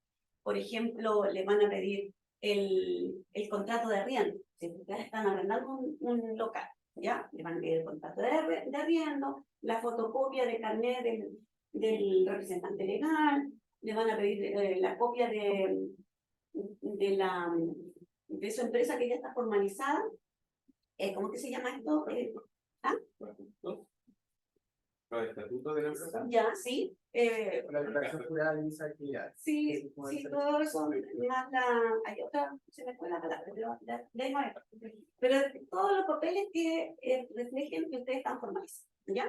Por ejemplo, le van a pedir el contrato de arriendo, si ustedes están arrendando un local, ¿ya? Le van a pedir el contrato de arriendo, la fotocopia de carnet del representante legal, le van a pedir la copia de su empresa que ya está formalizada. ¿Cómo que se llama esto? ¿Ah? ¿Los estatutos de la empresa? Ya, sí. La declaración jurada de esa actividad. Sí, sí, todo eso, más hay otra, se me fue la palabra, pero de ahí no hay. Pero todos los papeles que reflejen que ustedes están formalizados, ¿ya?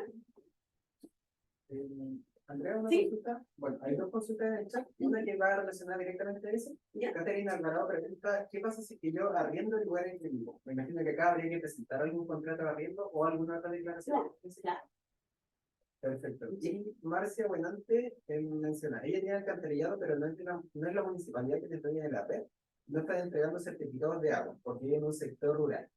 Andrea, una Sí. consulta. Bueno, hay dos consultas en el chat. Una que va a relacionar directamente a eso. Ya. Caterina Alvarado pregunta, ¿qué pasa si que yo arriendo el lugar en que vivo? Me imagino que acá habría que presentar algún contrato de arriendo o alguna otra declaración. Claro. Perfecto. Y Marcia Buenante menciona, ella tiene alcantarillado, pero no es la municipalidad que le entrega el AP, no está entregando certificados de agua, porque vive en un sector rural.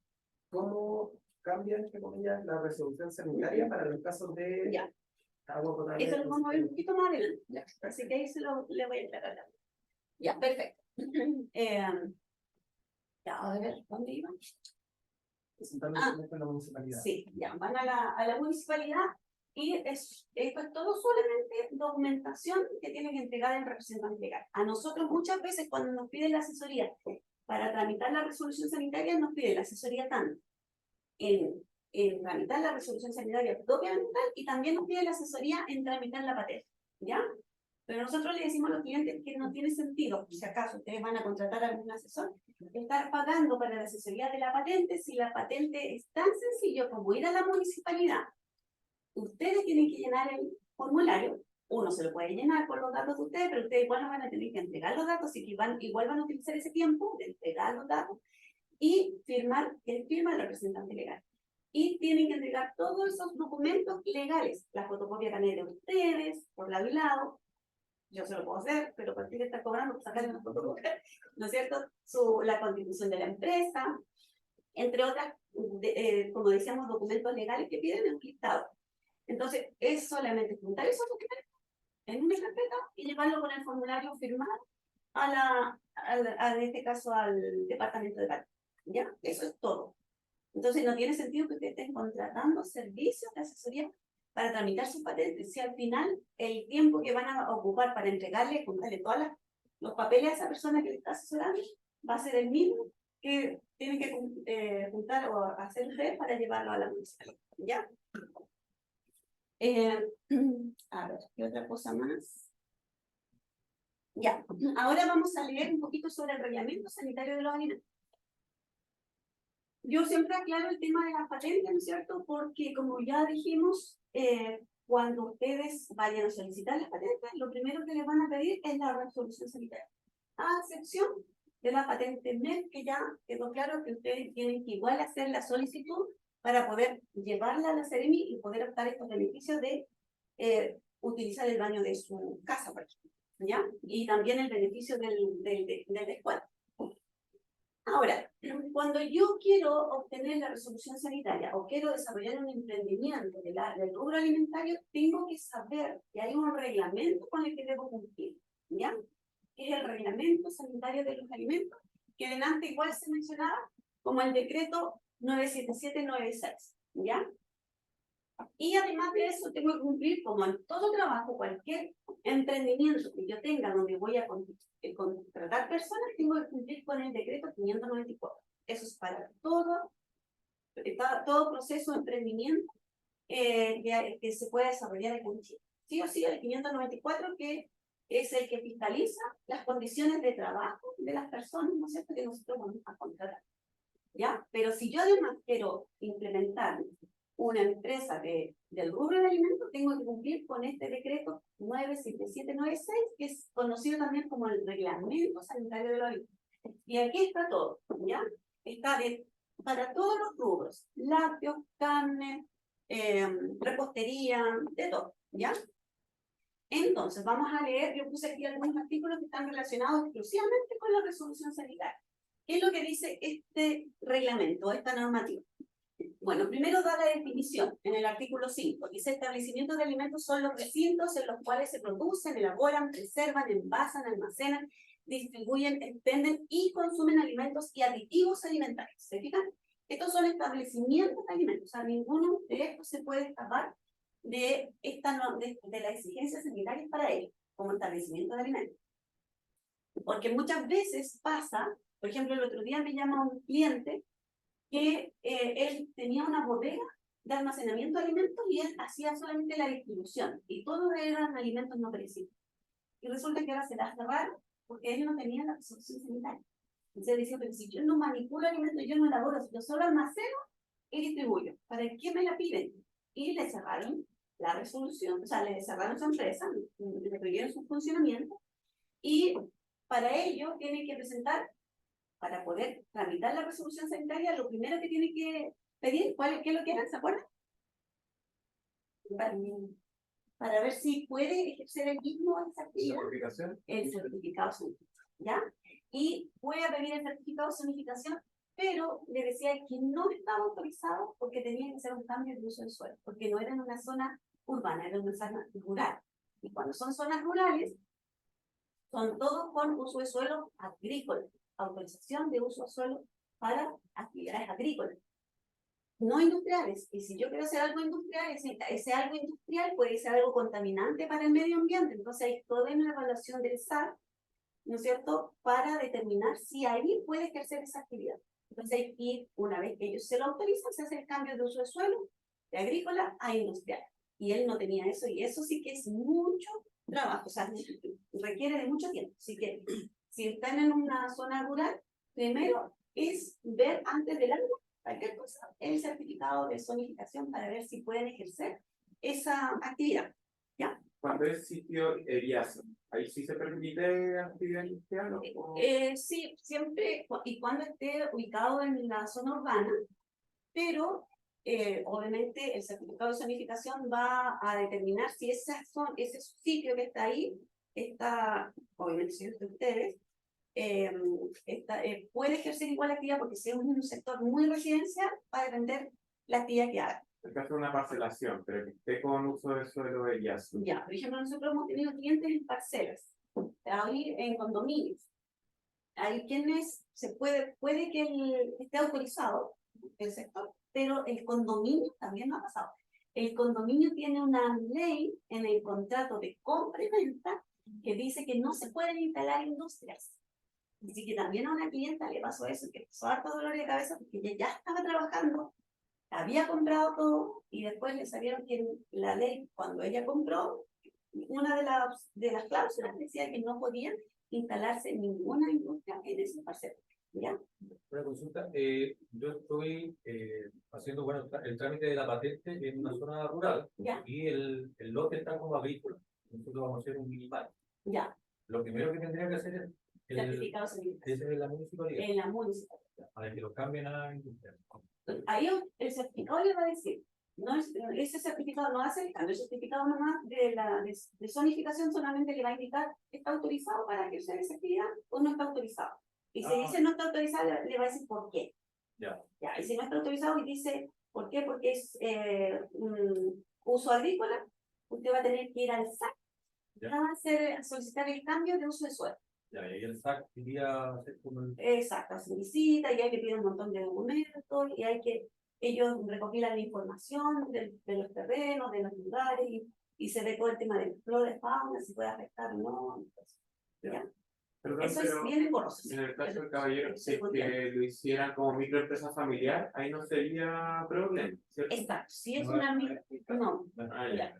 ¿Cómo cambia, entre comillas, la resolución sanitaria para los casos de Ya. agua potable? Eso lo vamos a ver un poquito más adelante, ya. Así que ahí le voy a entregar. Ya, perfecto. Ya, a ver, ¿dónde iba? Presentando con la municipalidad. Sí, ya, van a la municipalidad y esto es todo solamente documentación que tienen que entregar el representante legal. A nosotros muchas veces cuando nos piden la asesoría para tramitar la resolución sanitaria, nos piden la asesoría tanto en tramitar la resolución sanitaria propiamente tal, y también nos piden la asesoría en tramitar la patente, ¿ya? Pero nosotros le decimos a los clientes que no tiene sentido, si acaso ustedes van a contratar a algún asesor, estar pagando para la asesoría de la patente si la patente es tan sencillo como ir a la municipalidad. Ustedes tienen que llenar el formulario, uno se lo puede llenar con los datos de ustedes, pero ustedes igual no van a tener que entregar los datos, así que igual van a utilizar ese tiempo de entregar los datos y firmar, el firma el representante legal. Y tienen que entregar todos esos documentos legales, la fotocopia también de ustedes, por lado y lado. Yo se lo puedo hacer, pero ¿por qué le está cobrando por sacar una fotocopia? ¿No es cierto? La constitución de la empresa, entre otras, como decíamos, documentos legales que piden en un listado. Entonces, es solamente juntar esos documentos en una carpeta y llevarlo con el formulario firmado en este caso, al departamento de patente. ¿Ya? Eso es todo. Entonces, no tiene sentido que ustedes estén contratando servicios de asesoría para tramitar sus patentes, si al final el tiempo que van a ocupar para entregarle, juntarle todos los papeles a esa persona que le está asesorando, va a ser el mismo que tienen que juntar o hacer ustedes para llevarlo a la municipalidad, ¿ya? A ver, ¿qué otra cosa más? Ya, ahora vamos a leer un poquito sobre el reglamento sanitario de los alimentos. Yo siempre aclaro el tema de las patentes, ¿no es cierto? Porque como ya dijimos, cuando ustedes vayan a solicitar las patentes, lo primero que les van a pedir es la resolución sanitaria. A excepción de la patente MEF, que ya quedó claro que ustedes tienen que igual hacer la solicitud para poder llevarla a la Seremi y poder optar estos beneficios de utilizar el baño de su casa, por ejemplo, ¿ya? Y también el beneficio del descuento. Ahora, cuando yo quiero obtener la resolución sanitaria o quiero desarrollar un emprendimiento del rubro alimentario, tengo que saber que hay un reglamento con el que debo cumplir, ¿ya? Que es el reglamento sanitario de los alimentos, que delante igual se mencionaba como el decreto 97796, ¿ya? Y además de eso, tengo que cumplir, como en todo trabajo, cualquier emprendimiento que yo tenga donde voy a contratar personas, tengo que cumplir con el decreto 594. Eso es para todo proceso de emprendimiento que se pueda desarrollar aquí en Chile. Sí o sí, el 594, que es el que fiscaliza las condiciones de trabajo de las personas, ¿no es cierto?, que nosotros vamos a contratar, ¿ya? Pero si yo además quiero implementar una empresa del rubro de alimentos, tengo que cumplir con este decreto 97796, que es conocido también como el reglamento sanitario de los alimentos. Y aquí está todo, ¿ya? Está para todos los rubros, lácteos, carne, repostería, de todo, ¿ya? Entonces, vamos a leer, yo puse aquí algunos artículos que están relacionados exclusivamente con la resolución sanitaria. ¿Qué es lo que dice este reglamento, esta normativa? Bueno, primero da la definición en el artículo 5. Dice: establecimientos de alimentos son los recintos en los cuales se producen, elaboran, preservan, envasan, almacenan, distribuyen, expenden y consumen alimentos y aditivos alimentarios. ¿Se fijan? Estos son establecimientos de alimentos. O sea, ninguno de estos se puede escapar de las exigencias sanitarias para ellos, como establecimiento de alimentos. Porque muchas veces pasa, por ejemplo, el otro día me llama un cliente que él tenía una bodega de almacenamiento de alimentos y él hacía solamente la distribución, y todos eran alimentos no perecibles. Y resulta que ahora se la cerraron porque ellos no tenían la resolución sanitaria. Entonces decía: pero si yo no manipulo alimentos, yo no elaboro, yo solo almaceno y distribuyo, ¿para qué me la piden? Y le cerraron la resolución, o sea, le cerraron su empresa, le prohibieron su funcionamiento, y para ello tiene que presentar, para poder tramitar la resolución sanitaria, lo primero que tiene que pedir, ¿qué es lo que era? ¿Se acuerdan? Para ver si puede ejercer el mismo esa actividad. ¿Certificación? El certificado de zonificación, ¿ya? Y voy a pedir el certificado de zonificación, pero le decía que no estaba autorizado porque tenía que hacer un cambio de uso del suelo, porque no era en una zona urbana, era en una zona rural. Y cuando son zonas rurales, son todos con uso de suelo agrícola, autorización de uso de suelo para actividades agrícolas, no industriales. Y si yo quiero hacer algo industrial, ese algo industrial puede ser algo contaminante para el medio ambiente. Entonces hay toda una evaluación del SAR, ¿no es cierto?, para determinar si ahí puede ejercer esa actividad. Entonces hay que ir, una vez que ellos se lo autorizan, se hace el cambio de uso de suelo de agrícola a industrial. Y él no tenía eso, y eso sí que es mucho trabajo, o sea, requiere de mucho tiempo. Así que si están en una zona rural, primero es ver antes del agua, cualquier cosa, el certificado de zonificación para ver si pueden ejercer esa actividad. ¿Ya? Cuando es sitio ERIASO, ¿ahí sí se permite actividad industrial? Sí, siempre y cuando esté ubicado en la zona urbana, pero obviamente el certificado de zonificación va a determinar si ese sitio que está ahí, está, obviamente si es de ustedes, puede ejercer igual actividad, porque si es un sector muy residencial, va a depender la actividad que haga. El caso de una parcelación, pero que esté con uso de suelo ERIASO. Ya, por ejemplo, nosotros hemos tenido clientes en parcelas, ahí en condominios. Hay quienes puede que esté autorizado el sector, pero el condominio también no ha pasado. El condominio tiene una ley en el contrato de compra y venta que dice que no se pueden instalar industrias. Así que también a una clienta le pasó eso, que pasó harto dolor de cabeza porque ella ya estaba trabajando, había comprado todo, y después le salieron que la ley, cuando ella compró, una de las cláusulas decía que no podían instalarse ninguna industria en ese parcela. ¿Ya? Una consulta, yo estoy haciendo, bueno, el trámite de la patente en una zona rural. ¿Ya? Y el lote está como agrícola. Nosotros vamos a hacer un minimal. ¿Ya? Lo primero que tendría que hacer es Certificado sanitario. ese de la municipalidad, En la municipalidad. para que lo cambien a industrial. Ahí el certificado le va a decir, ese certificado no hace el cambio, el certificado nomás de zonificación solamente le va a indicar: ¿está autorizado para ejercer esa actividad o no está autorizado? Y si dice no está autorizado, le va a decir por qué. Ya. Ya, y si no está autorizado y dice por qué, porque es un uso agrícola, usted va a tener que ir al SAC a solicitar el cambio de uso de suelo. Ya, y ahí el SAC iría a hacer como el... Exacto, se visita y hay que pedir un montón de documentos, y ellos recopilan la información de los terrenos, de los lugares, y se ve todo el tema de flores, fauna, si puede afectar o no. Entonces, ¿ya? Perdón, Eso es pero bien engorroso. en el caso del caballero, si es que lo hicieran como microempresa familiar, ahí no sería problema, ¿cierto? Exacto, si es No, una no, Ah, ya.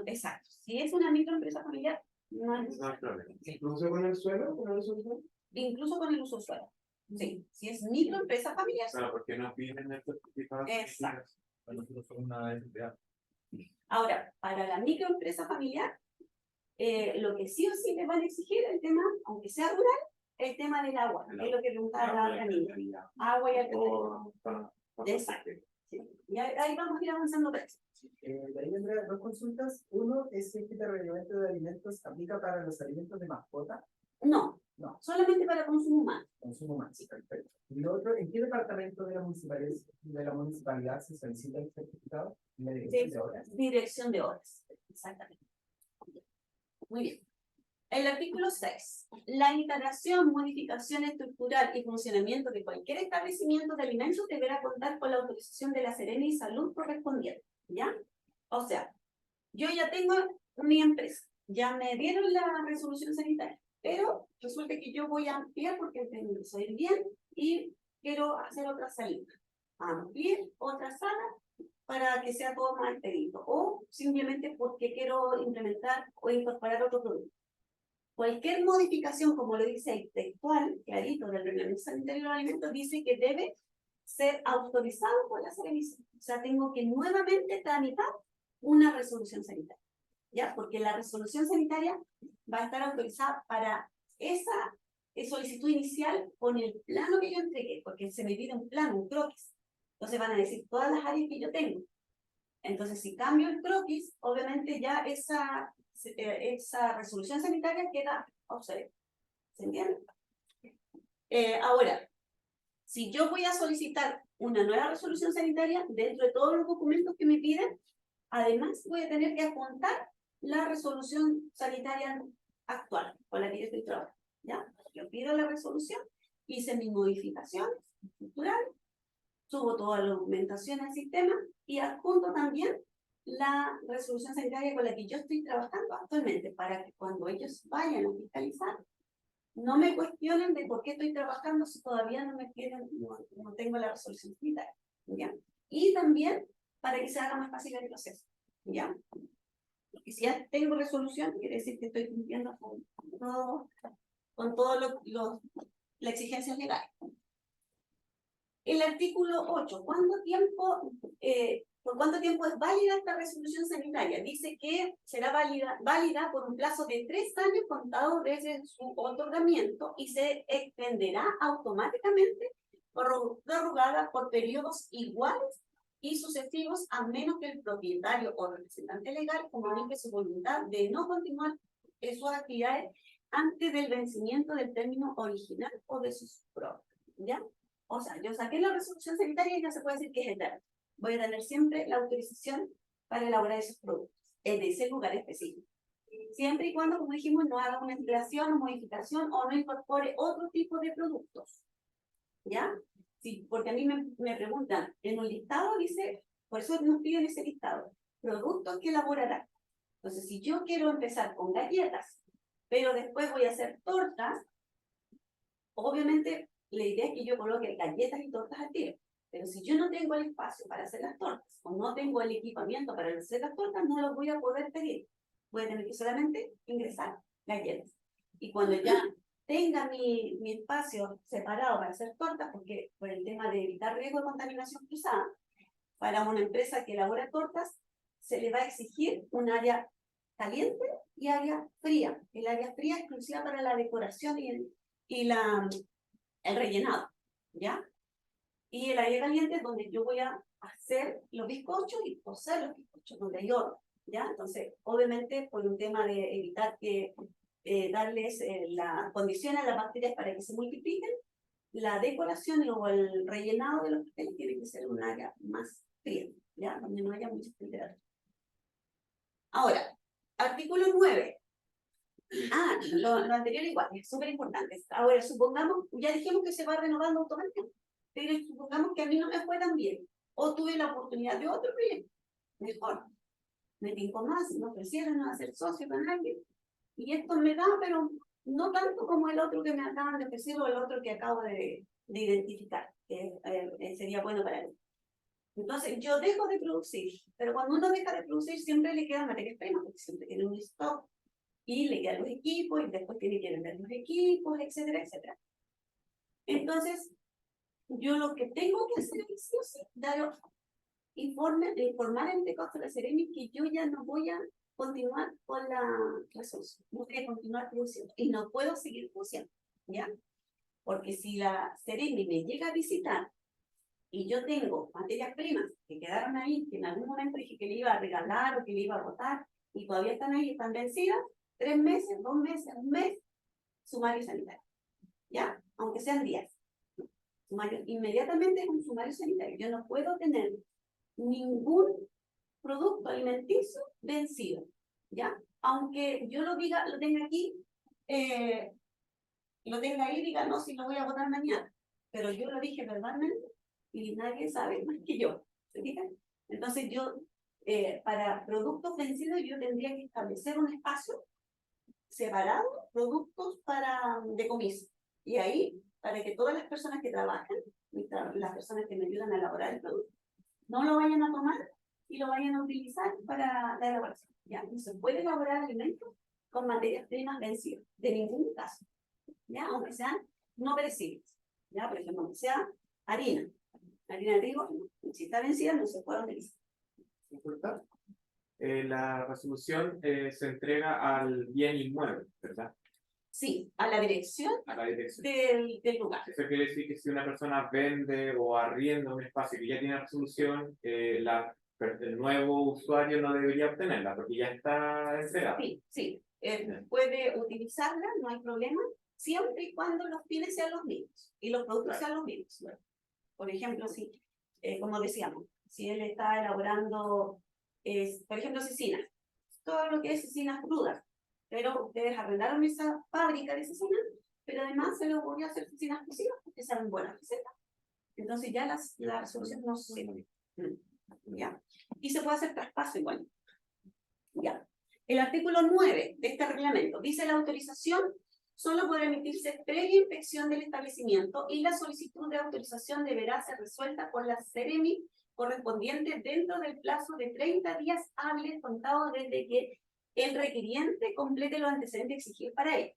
exacto, si es una microempresa familiar, no es No hay problema. ¿Incluso con el suelo? ¿Con el uso del suelo? incluso con el uso del suelo. Sí, si es microempresa familiar. Claro, porque no piden el certificado. Exacto. Nosotros somos una SPA. Ahora, para la microempresa familiar, lo que sí o sí le van a exigir el tema, aunque sea rural, el tema del agua, es lo que preguntaba la otra niña. Agua y alcantarillado. Exacto. Y ahí vamos a ir avanzando por eso. De ahí vendrán dos consultas. Uno es si este reglamento de alimentos aplica para los alimentos de mascota. No, No, solamente para consumo humano. consumo humano, sí, perfecto. Y lo otro, ¿en qué departamento de la municipalidad se solicita el certificado? En la dirección de obras. Dirección de obras. Exactamente. Muy bien. El artículo 6. La instalación, modificación estructural y funcionamiento de cualquier establecimiento de alimentos deberá contar con la autorización de la Serena y Salud correspondiente. ¿Ya? O sea, yo ya tengo mi empresa, ya me dieron la resolución sanitaria, pero resulta que yo voy a ampliar porque tengo que salir bien y quiero hacer otra salida. Ampliar otra sala para que sea todo más expedito, o simplemente porque quiero implementar o incorporar otro producto. Cualquier modificación, como lo dice el textual, clarito, del reglamento sanitario de los alimentos, dice que debe ser autorizado por la Serena. O sea, tengo que nuevamente tramitar una resolución sanitaria, ¿ya? Porque la resolución sanitaria va a estar autorizada para esa solicitud inicial con el plano que yo entregué, porque se me pide un plano, un croquis. Entonces van a decir todas las áreas que yo tengo. Entonces, si cambio el croquis, obviamente ya esa resolución sanitaria queda obsoleta. ¿Se entiende? Ahora, si yo voy a solicitar una nueva resolución sanitaria, dentro de todos los documentos que me piden, además voy a tener que apuntar la resolución sanitaria actual con la que yo estoy trabajando. ¿Ya? Yo pido la resolución, hice mis modificaciones estructurales, subo toda la documentación al sistema y adjunto también la resolución sanitaria con la que yo estoy trabajando actualmente, para que cuando ellos vayan a fiscalizar, no me cuestionen de por qué estoy trabajando si todavía no me quieren, no tengo la resolución sanitaria, ¿ya? Y también para que se haga más fácil el proceso, ¿ya? Porque si ya tengo resolución, quiere decir que estoy cumpliendo con todo la exigencia legal. El artículo 8, ¿por cuánto tiempo es válida esta resolución sanitaria? Dice que será válida por un plazo de 3 años contado desde su otorgamiento y se extenderá automáticamente prorrogada por periodos iguales y sucesivos, a menos que el propietario o representante legal comunique su voluntad de no continuar sus actividades antes del vencimiento del término original o de sus prórrogas, ¿ya? O sea, yo saqué la resolución sanitaria y ya se puede decir que es eterna. Voy a tener siempre la autorización para elaborar esos productos en ese lugar específico. Siempre y cuando, como dijimos, no haga una ampliación o modificación o no incorpore otro tipo de productos. ¿Ya? Sí, porque a mí me preguntan, en un listado dice, por eso nos piden ese listado, productos que elaborará. Entonces, si yo quiero empezar con galletas, pero después voy a hacer tortas, obviamente la idea es que yo coloque galletas y tortas al tiro. Pero si yo no tengo el espacio para hacer las tortas, o no tengo el equipamiento para hacer las tortas, no los voy a poder pedir. Voy a tener que solamente ingresar galletas. Y cuando ya tenga mi espacio separado para hacer tortas, porque por el tema de evitar riesgo de contaminación cruzada, para una empresa que elabora tortas, se le va a exigir un área caliente y área fría. El área fría es exclusiva para la decoración y el rellenado, ¿ya? Y el área caliente es donde yo voy a hacer los bizcochos y cocer los bizcochos, donde hay horno, ¿ya? Entonces, obviamente, por un tema de evitar que darles la condición a las bacterias para que se multipliquen, la decoración o el rellenado de los pasteles tiene que ser un área más fría, ¿ya? Donde no haya mucha temperatura. Ahora, artículo 9. Lo anterior igual, es súper importante. Ahora, supongamos, ya dijimos que se va renovando automáticamente, pero supongamos que a mí no me fue tan bien, o tuve la oportunidad de otro proyecto, mejor, me tincó más, me ofrecieron a ser socio con alguien, y esto me da, pero no tanto como el otro que me acaban de ofrecer o el otro que acabo de identificar, que sería bueno para mí. Entonces, yo dejo de producir, pero cuando uno deja de producir, siempre le queda materia prima, porque siempre tiene un stock, y le quedan los equipos, y después tiene que vender los equipos, etcétera, etcétera. Entonces, yo lo que tengo que hacer es dar informar en Tecosta de la Seremi que yo ya no voy a continuar con la resolución, no voy a continuar produciendo, y no puedo seguir produciendo, ¿ya? Porque si la Seremi me llega a visitar y yo tengo materias primas que quedaron ahí, que en algún momento dije que le iba a regalar o que le iba a botar, y todavía están ahí, están vencidas, 3 meses, 2 meses, 1 mes, sumario sanitario, ¿ya? Aunque sean 10. Sumario, inmediatamente es un sumario sanitario. Yo no puedo tener ningún producto alimenticio vencido, ¿ya? Aunque yo lo diga, lo tenga aquí, lo tenga ahí, diga, no, si lo voy a botar mañana, pero yo lo dije verbalmente y nadie sabe más que yo, ¿se fijan? Entonces yo, para productos vencidos, yo tendría que establecer un espacio separado, productos para decomiso, y ahí, para que todas las personas que trabajan, las personas que me ayudan a elaborar el producto, no lo vayan a tomar y lo vayan a utilizar para la elaboración. Ya, no se puede elaborar alimentos con materias primas vencidas, de ningún caso, ya, aunque sean no perecibles, ya, por ejemplo, aunque sea harina de trigo, si está vencida no se puede utilizar. Disculpa. La resolución se entrega al bien inmueble, ¿verdad? Sí, a la dirección A la dirección. del lugar. Eso quiere decir que si una persona vende o arrienda un espacio que ya tiene resolución, el nuevo usuario no debería obtenerla porque ya está entregada. Sí, sí. Puede utilizarla, no hay problema, siempre y cuando los fines sean los mismos y los productos sean los mismos. Por ejemplo, si, como decíamos, si él está elaborando, por ejemplo, cecinas, todo lo que es cecinas crudas, pero ustedes arrendaron esa fábrica de cecinas, pero además se les ocurrió hacer cecinas cocidas porque saben buenas recetas. Entonces ya la resolución no se... ¿Ya? Y se puede hacer traspaso igual. ¿Ya? El artículo 9 de este reglamento dice la autorización solo podrá emitirse previa inspección del establecimiento y la solicitud de autorización deberá ser resuelta por la Seremi correspondiente dentro del plazo de 30 días hábiles contados desde que el requiriente complete los antecedentes exigidos para ello.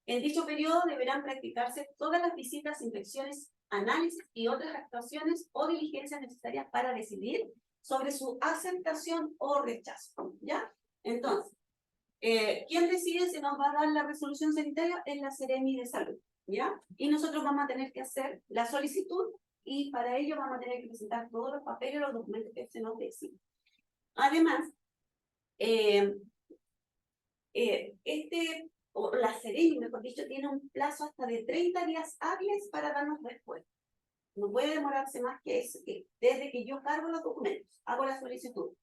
En dicho periodo deberán practicarse todas las visitas, inspecciones, análisis y otras actuaciones o diligencias necesarias para decidir sobre su aceptación o rechazo, ¿ya? Entonces, ¿quién decide si nos va a dar la resolución sanitaria? Es la Seremi de Salud, ¿ya? Y nosotros vamos a tener que hacer la solicitud y para ello vamos a tener que presentar todos los papeles, los documentos que se nos deciden. Además, o la Seremi, mejor dicho, tiene un plazo hasta de 30 días hábiles para darnos respuesta. No puede demorarse más que eso, que desde que yo cargo los documentos, hago la solicitud.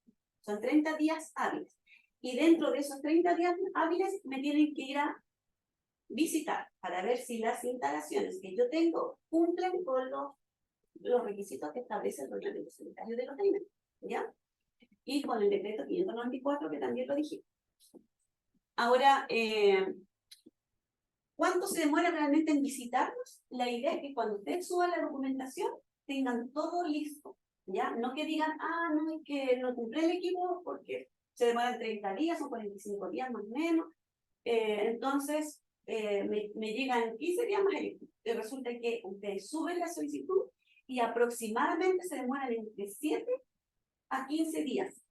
Son 30 días hábiles. Y dentro de esos 30 días hábiles me tienen que ir a visitar para ver si las instalaciones que yo tengo cumplen con los requisitos que establece el reglamento sanitario de los alimentos, ¿ya? Y con el decreto 594 que también lo dijimos. Ahora, ¿cuánto se demora realmente en visitarnos? La idea es que cuando ustedes suban la documentación, tengan todo listo, ¿ya? No que digan, ah, no, es que no cumple el equipo porque se demoran 30 días o 45 días más o menos. Entonces, me llegan 15 días más el equipo. Y resulta que ustedes suben la solicitud y aproximadamente se demoran entre 7 a 15 días.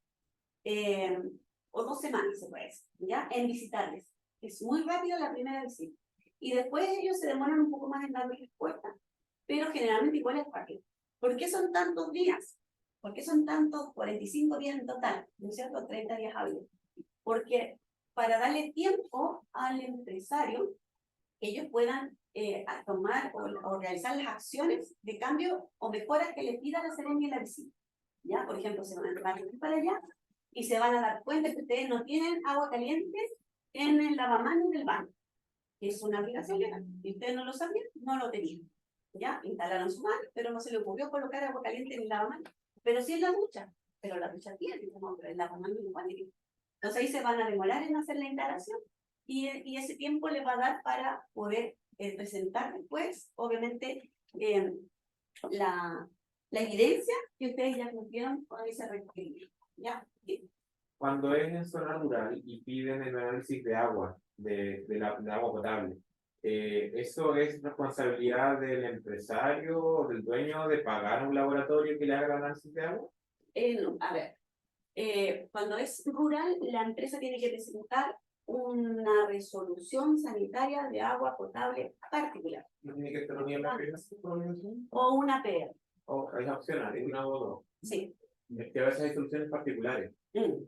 O 2 semanas, se puede decir, ¿ya? En visitarles. Es muy rápido la primera visita. Y después ellos se demoran un poco más en darme respuesta, pero generalmente igual es rápido. ¿Por qué son tantos días? ¿Por qué son tantos 45 días en total? ¿No es cierto? 30 días hábiles. Porque para darle tiempo al empresario, ellos puedan tomar o realizar las acciones de cambio o mejoras que les pida la Seremi en la visita. ¿Ya? Por ejemplo, se van a ir para allá y se van a dar cuenta que ustedes no tienen agua caliente en el lavamanos del baño. Es una aplicación legal. Y ustedes no lo sabían, no lo tenían. ¿Ya? Instalaron su mano, pero no se le ocurrió colocar agua caliente en el lavamanos. Pero sí en la ducha. Pero la ducha tiene, como el lavamanos no tiene. Entonces ahí se van a demorar en hacer la instalación y ese tiempo les va a dar para poder presentar después, obviamente, la evidencia que ustedes ya cumplieron con ese requerimiento. ¿Ya? Cuando es en zona rural y piden el análisis de agua, de agua potable, ¿eso es responsabilidad del empresario o del dueño de pagar un laboratorio que le haga el análisis de agua? No, a ver, cuando es rural, la empresa tiene que presentar una resolución sanitaria de agua potable particular. ¿No tiene que estar unida la empresa? O una PR. O es opcional, es una o dos. Sí. Es que a veces hay soluciones particulares. Mm.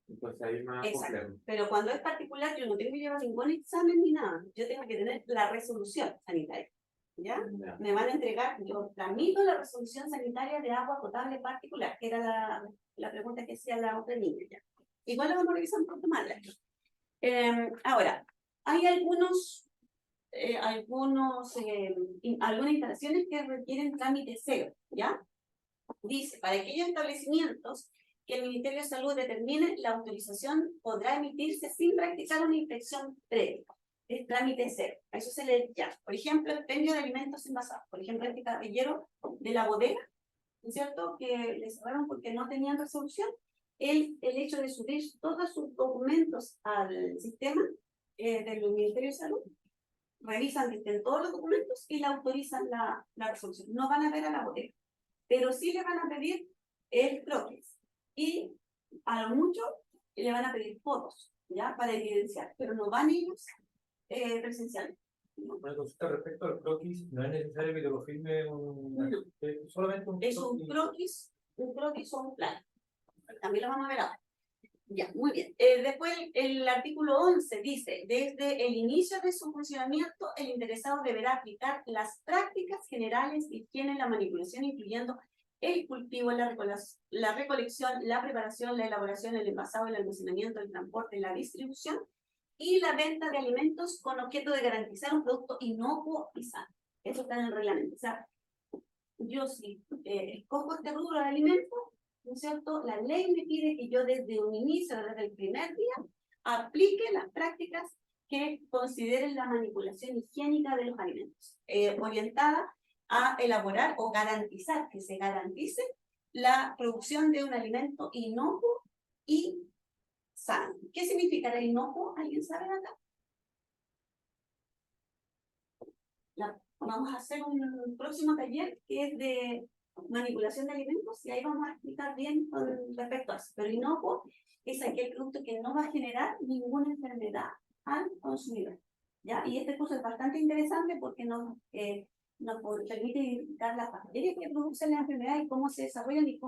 Entonces ahí es más Exacto. complejo. Pero cuando es particular, yo no tengo que llevar ningún examen ni nada. Yo tengo que tener la resolución sanitaria. ¿Ya? Ya. Me van a entregar, yo tramito la resolución sanitaria de agua potable particular, que era la pregunta que hacía la otra niña. ¿Ya? Igual la vamos a revisar un poco más. Ahora, hay algunas instalaciones que requieren trámite cero, ¿ya? Dice, para aquellos establecimientos que el Ministerio de Salud determine, la autorización podrá emitirse sin practicar una inspección previa. Es trámite cero. A eso se le llama. Por ejemplo, el expendio de alimentos envasados. Por ejemplo, este caballero de la bodega, ¿no es cierto?, que le cerraron porque no tenían resolución. El hecho de subir todos sus documentos al sistema del Ministerio de Salud, revisan que estén todos los documentos y le autorizan la resolución. No van a ver a la bodega, pero sí le van a pedir el croquis. Y a lo mucho le van a pedir fotos, ¿ya? Para evidenciar, pero no van ellos presencialmente. Una consulta respecto al croquis, no es necesario que te lo firme solamente un Es un croquis o un plan. También lo vamos a ver ahora. Ya, muy bien. Después el artículo 11 dice, desde el inicio de su funcionamiento, el interesado deberá aplicar las prácticas generales de higiene en la manipulación, incluyendo el cultivo, la recolección, la preparación, la elaboración, el envasado, el almacenamiento, el transporte, la distribución y la venta de alimentos con objeto de garantizar un producto inocuo y sano. Eso está en el reglamento. O sea, yo sí escojo este rubro de alimentos, ¿no es cierto? La ley me pide que yo desde un inicio, desde el primer día, aplique las prácticas que consideren la manipulación higiénica de los alimentos, orientada a elaborar o garantizar, que se garantice la producción de un alimento inocuo y sano. ¿Qué significará inocuo? ¿Alguien sabe acá? Vamos a hacer un próximo taller que es de manipulación de alimentos y ahí vamos a explicar bien con respecto a eso. Pero inocuo es aquel producto que no va a generar ninguna enfermedad al consumidor, ¿ya? Y este curso es bastante interesante porque nos permite identificar las bacterias que producen la enfermedad y cómo se desarrollan y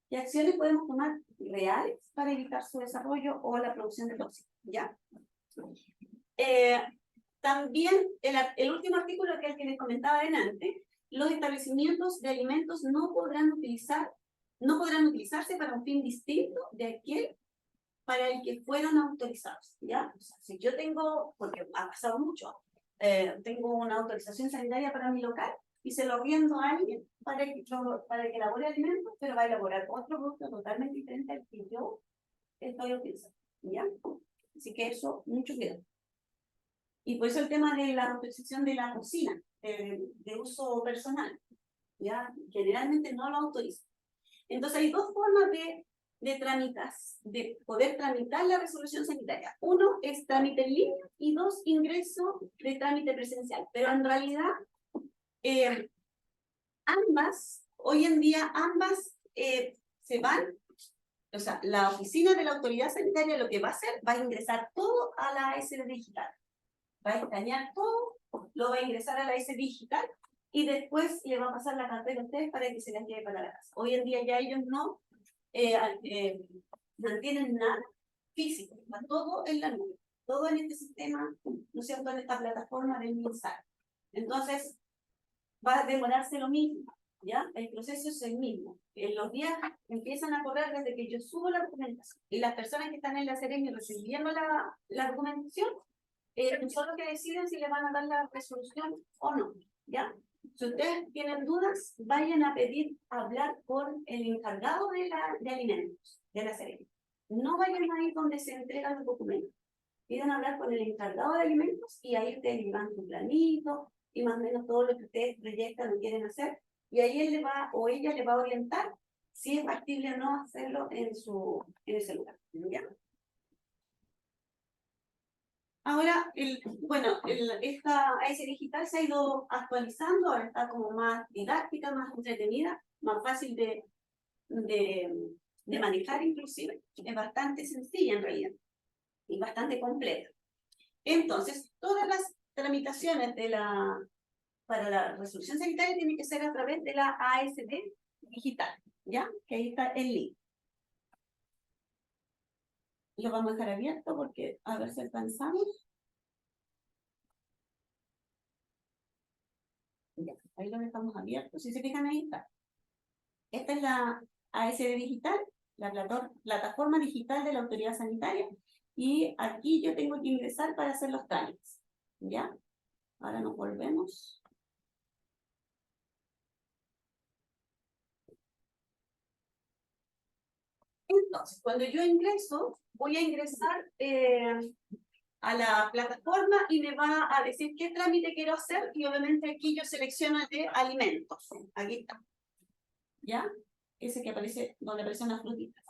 qué acciones podemos tomar reales para evitar su desarrollo o la producción de tóxicos, ¿ya? También el último artículo, que es el que les comentaba antes, los establecimientos de alimentos no podrán utilizarse para un fin distinto de aquel para el que fueron autorizados, ¿ya? O sea, si yo tengo, porque ha pasado mucho, tengo una autorización sanitaria para mi local y se lo riendo a alguien para que elabore alimentos, pero va a elaborar otro producto totalmente diferente al que yo estoy utilizando, ¿ya? Así que eso, mucho cuidado. Y por eso el tema de la autorización de la cocina, de uso personal, ¿ya? Generalmente no lo autorizan. Entonces hay dos formas de poder tramitar la resolución sanitaria. Uno es trámite en línea y dos, ingreso de trámite presencial. Pero en realidad, hoy en día ambas se van. O sea, la oficina de la autoridad sanitaria lo que va a hacer, va a ingresar todo a la ASD digital. Va a escanear todo, lo va a ingresar a la ASD digital y después le va a pasar la cartera a ustedes para que se las lleve para la casa. Hoy en día ya ellos no mantienen nada físico, está todo en la nube, todo en este sistema, ¿no es cierto?, en esta plataforma del MinSal. Entonces, va a demorarse lo mismo, ¿ya? El proceso es el mismo. Los días empiezan a correr desde que yo subo la documentación y las personas que están en la Seremi recibiendo la documentación son los que deciden si le van a dar la resolución o no, ¿ya? Si ustedes tienen dudas, vayan a pedir hablar con el encargado de alimentos, de la Seremi. No vayan a ir donde se entregan los documentos. Pidan hablar con el encargado de alimentos y ahí ustedes llevan su planito y más o menos todo lo que ustedes proyectan o quieren hacer. Y ahí él o ella le va a orientar si es factible o no hacerlo en ese lugar, ¿ya? Ahora, esta AS digital se ha ido actualizando, ahora está como más didáctica, más entretenida, más fácil de manejar inclusive. Es bastante sencilla en realidad y bastante completa. Entonces, todas las tramitaciones de la para la resolución sanitaria tiene que ser a través de la ASD digital, ¿ya? Que ahí está el link. Lo vamos a dejar abierto porque a ver si alcanzamos. Ya, ahí lo dejamos abierto. Si se fijan, ahí está. Esta es la ASD digital, la plataforma digital de la autoridad sanitaria. Y aquí yo tengo que ingresar para hacer los trámites. ¿Ya? Ahora nos volvemos. Entonces, cuando yo ingreso, voy a ingresar a la plataforma y me va a decir qué trámite quiero hacer y obviamente aquí yo selecciono el de alimentos. Aquí está. ¿Ya? Ese que aparece, donde aparecen las frutitas.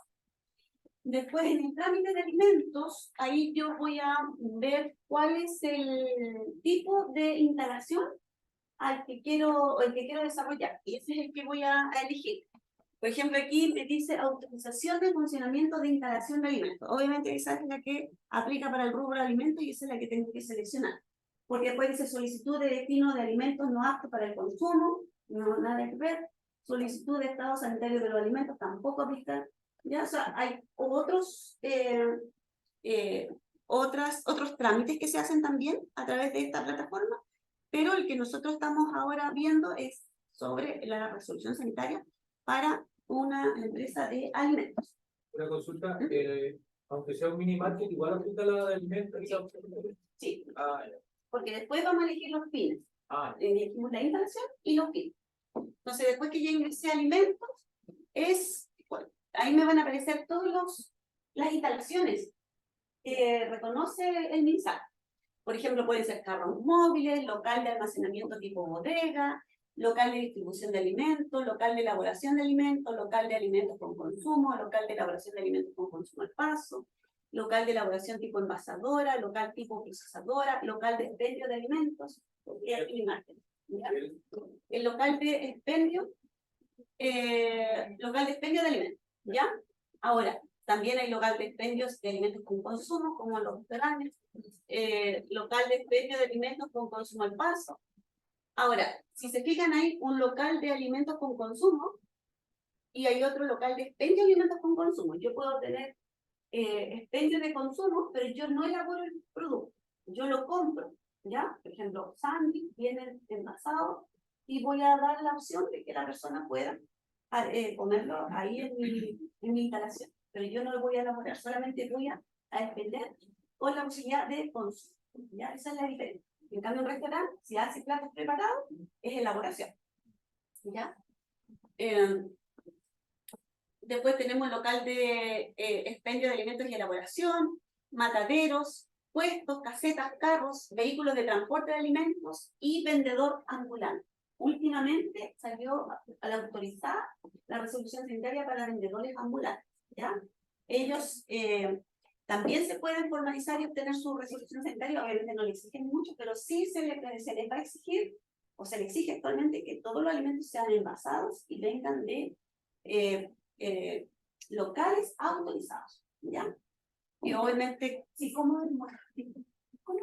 Después, en el trámite de alimentos, ahí yo voy a ver cuál es el tipo de instalación al que quiero, el que quiero desarrollar. Y ese es el que voy a elegir. Por ejemplo, aquí me dice autorización de funcionamiento de instalación de alimentos. Obviamente esa es la que aplica para el rubro de alimentos y esa es la que tengo que seleccionar. Porque después dice solicitud de destino de alimentos no aptos para el consumo, no nada que ver. Solicitud de estado sanitario de los alimentos tampoco aplica. Ya, o sea, hay otros, otros trámites que se hacen también a través de esta plataforma, pero el que nosotros estamos ahora viendo es sobre la resolución sanitaria para una empresa de alimentos. Una consulta, aunque sea un mini market, igual aplica la de alimentos. Sí, Ah, ya. porque después vamos a elegir los fines. Elegimos la instalación y los fines. Entonces, después que ya ingresé alimentos, bueno, ahí me van a aparecer todas las instalaciones que reconoce el MinSal. Por ejemplo, pueden ser carros móviles, local de almacenamiento tipo bodega, local de distribución de alimentos, local de elaboración de alimentos, local de alimentos con consumo, local de elaboración de alimentos con consumo al paso, local de elaboración tipo envasadora, local tipo procesadora, local de expendio de alimentos, y marketing. El local de expendio, de alimentos, ¿ya? Ahora, también hay local de expendios de alimentos con consumo, como los restaurantes, local de expendio de alimentos con consumo al paso. Ahora, si se fijan, hay un local de alimentos con consumo y hay otro local de expendio de alimentos con consumo. Yo puedo tener expendio de consumo, pero yo no elaboro el producto, yo lo compro, ¿ya? Por ejemplo, sándwich viene envasado y voy a dar la opción de que la persona pueda comerlo ahí en mi instalación, pero yo no lo voy a elaborar, solamente voy a expender con la posibilidad de consumo, ¿ya? Esa es la diferencia. En cambio, un restaurante, si hace platos preparados, es elaboración, ¿ya? Después tenemos local de expendio de alimentos y elaboración, mataderos, puestos, casetas, carros, vehículos de transporte de alimentos y vendedor ambulante. Últimamente salió a la autorizada la resolución sanitaria para vendedores ambulantes, ¿ya? Ellos también se pueden formalizar y obtener su resolución sanitaria, obviamente no le exigen mucho, pero sí se les va a exigir, o se le exige actualmente que todos los alimentos sean envasados y vengan de locales autorizados, ¿ya? Y obviamente, sí, ¿cómo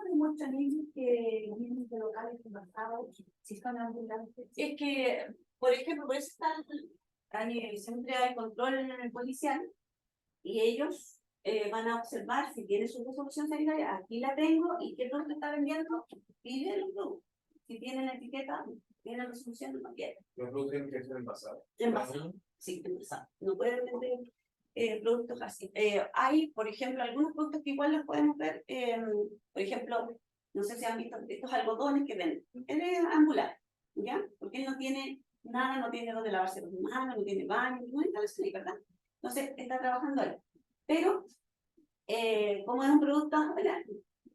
demuestran ellos que vienen de locales envasados, si son ambulantes? Es que, por ejemplo, por eso siempre hay control policial y ellos van a observar si tiene su resolución sanitaria, aquí la tengo, y qué producto está vendiendo, pide el producto. Si tienen etiqueta, tienen resolución, no quieren. Los productos tienen que ser envasados. Envasado. Sí, envasado. No pueden vender productos así. Hay, por ejemplo, algunos productos que igual los podemos ver, por ejemplo, no sé si han visto estos algodones que venden. Él es ambulante, ¿ya? Porque él no tiene nada, no tiene donde lavarse las manos, no tiene baño, no instalación ahí, ¿verdad? Entonces, está trabajando ahí. Pero, como es un producto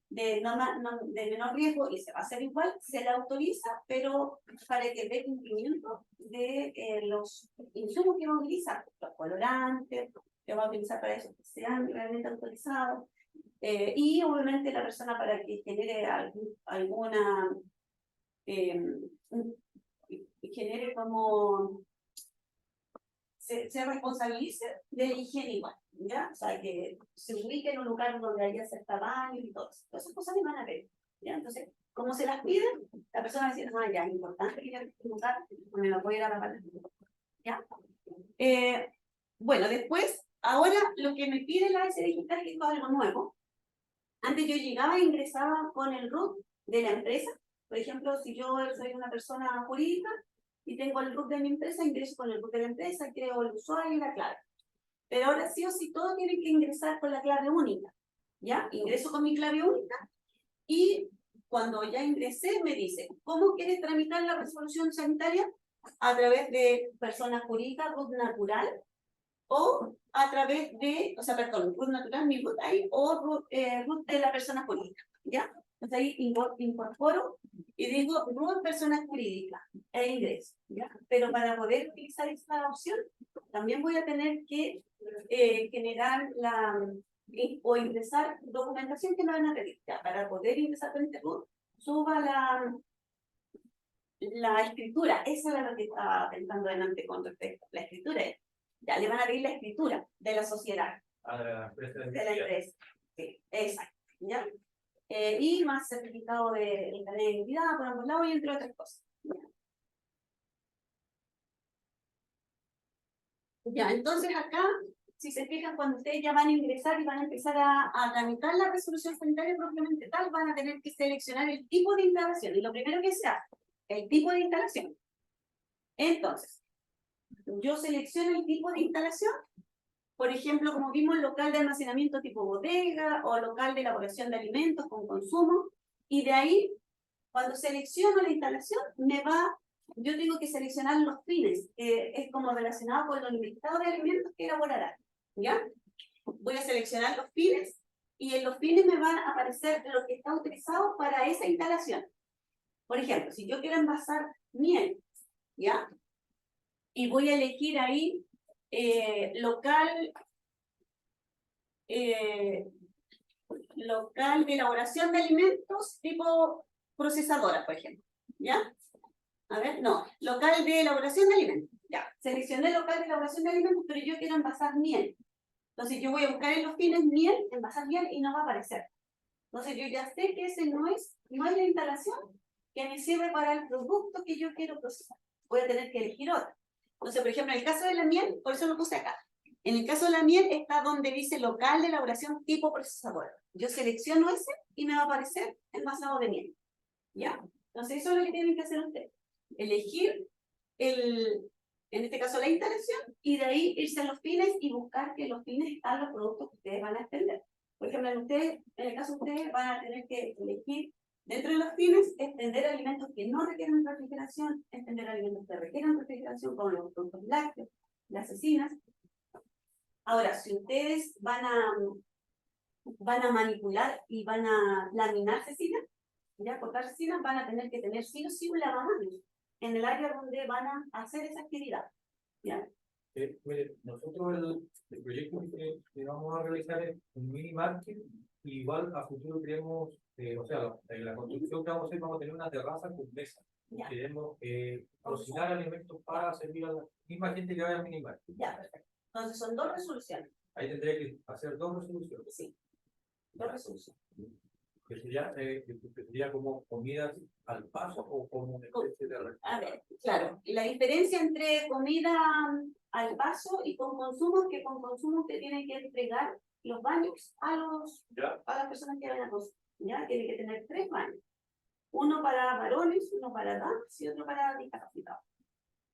de menor riesgo y se va a hacer igual, se le autoriza, pero para que dé cumplimiento de los insumos que va a utilizar, los colorantes que va a utilizar para eso, que sean realmente autorizados, y obviamente la persona para que genere alguna, genere como, se responsabilice de higiene igual, ¿ya? O sea, que se ubique en un lugar donde haya cierta baño y todo eso. Todas esas cosas que van a ver. ¿Ya? Entonces, como se las piden, la persona va a decir, ah, ya, es importante que yo preguntar, me lo voy a ir a la parte. ¿Ya? Bueno, después, ahora lo que me pide la AS Digital es algo nuevo. Antes yo llegaba e ingresaba con el root de la empresa. Por ejemplo, si yo soy una persona jurídica y tengo el root de mi empresa, ingreso con el root de la empresa, creo el usuario y la clave. Pero ahora sí o sí, todo tiene que ingresar con la clave única. ¿Ya? Ingreso con mi clave única y cuando ya ingresé me dice, ¿cómo quieres tramitar la resolución sanitaria? A través de personas jurídicas, root natural, o a través de, o sea, perdón, root natural, mi root ahí, o root de la persona jurídica, ¿ya? Entonces ahí incorporo y digo root persona jurídica e ingreso, ¿ya? Pero para poder utilizar esta opción, también voy a tener que generar o ingresar documentación que me van a pedir, ¿ya? Para poder ingresar con este root, suba la escritura, esa era lo que estaba pensando delante con respecto a la escritura. Ya le van a pedir la escritura de la sociedad. A la empresa De la empresa. Sí, exacto. ¿Ya? Y más certificado de internet de identidad por ambos lados y entre otras cosas. Ya, entonces acá, si se fijan, cuando ustedes ya van a ingresar y van a empezar a tramitar la resolución sanitaria propiamente tal, van a tener que seleccionar el tipo de instalación. Y lo primero que se hace, el tipo de instalación. Entonces, yo selecciono el tipo de instalación. Por ejemplo, como vimos, local de almacenamiento tipo bodega o local de elaboración de alimentos con consumo. Y de ahí, cuando selecciono la instalación, yo tengo que seleccionar los fines, que es como relacionado con los listado de alimentos que elaborarán. ¿Ya? Voy a seleccionar los fines y en los fines me van a aparecer lo que está utilizado para esa instalación. Por ejemplo, si yo quiero envasar miel, ¿ya? Y voy a elegir ahí local de elaboración de alimentos tipo procesadora, por ejemplo. ¿Ya? A ver, no, local de elaboración de alimentos. Ya, seleccioné local de elaboración de alimentos, pero yo quiero envasar miel. Entonces yo voy a buscar en los fines miel, envasar miel y no va a aparecer. Entonces yo ya sé que ese no es la instalación que me sirve para el producto que yo quiero procesar. Voy a tener que elegir otra. Entonces, por ejemplo, en el caso de la miel, por eso lo puse acá. En el caso de la miel está donde dice local de elaboración tipo procesador. Yo selecciono ese y me va a aparecer envasado de miel. ¿Ya? Entonces eso es lo que tienen que hacer ustedes. Elegir en este caso la instalación, y de ahí irse a los fines y buscar que en los fines están los productos que ustedes van a extender. Por ejemplo, en el caso de ustedes van a tener que elegir dentro de los fines, extender alimentos que no requieren refrigeración, extender alimentos que requieren refrigeración, como los productos lácteos, las cecinas. Ahora, si ustedes van a manipular y van a laminar cecinas, ya cortar cecinas, van a tener que tener sí o sí un lavamanos en el área donde van a hacer esa actividad. ¿Ya? Mire, nosotros el proyecto que vamos a realizar es un mini market, igual a futuro queremos, o sea, en la construcción que vamos a hacer vamos a tener una terraza con mesa. Ya. Queremos cocinar alimentos para servir a la misma gente que vaya al mini market. Ya, perfecto. Entonces son 2 resoluciones. Ahí tendría que hacer 2 resoluciones. Sí, 2 resoluciones. Que sería como comidas al paso o como una especie de restaurante. A ver, claro, la diferencia entre comida al paso y con consumo es que con consumo usted tiene que entregar los baños a las personas que van a consumir. ¿Ya? Tiene que tener 3 baños. Uno para varones, uno para damas y otro para discapacitados.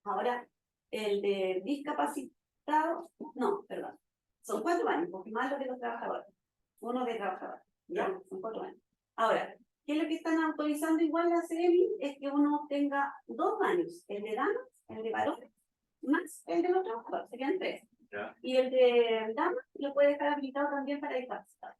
Ahora, el de discapacitados, no, perdón, son 4 baños, porque más lo de los trabajadores. Uno de trabajadores, ¿ya? Son 4 baños. Ahora, ¿qué es lo que están autorizando igual la CEMI? Es que uno tenga 2 baños, el de damas, el de varones, más el de los trabajadores, serían 3. Ya. Y el de damas lo puede dejar habilitado también para discapacitados.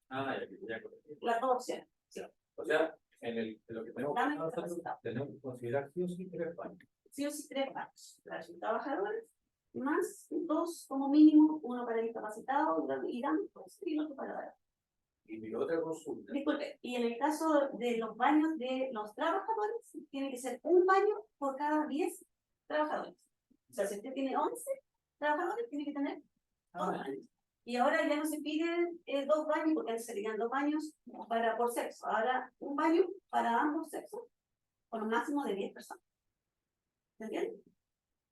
Ya. Las 2 opciones. Sí. O sea, en lo que tenemos Dame que nosotros tenemos que considerar sí o sí 3 baños. Sí o sí 3 baños para los trabajadores, más 2 como mínimo, uno para discapacitados y damas, y otro para varones. Y mi otra consulta. Disculpe, y en el caso de los baños de los trabajadores, tiene que ser un baño por cada 10 trabajadores. O sea, si usted tiene 11 trabajadores, tiene que tener 2 baños. Y ahora ya no se piden 2 baños, porque antes serían 2 baños por sexo. Ahora un baño para ambos sexos, con un máximo de 10 personas. ¿Se entiende?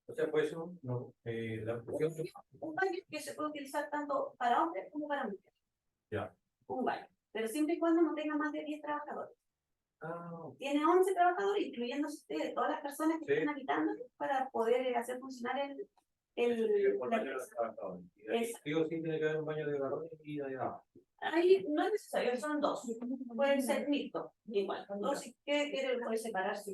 O sea, pues eso, no, la función Un baño que se puede utilizar tanto para hombres como para mujeres. Ya. Un baño. Pero siempre y cuando no tenga más de 10 trabajadores. Ah, Tiene 11 trabajadores, incluyendo ustedes, todas las personas que Sí. están habitando, para poder hacer funcionar la empresa. sí o sí tiene que haber un baño de varones y de damas. Ahí no es necesario, son 2. Pueden ser mixtos, igual. 2 si quiere puede separarse.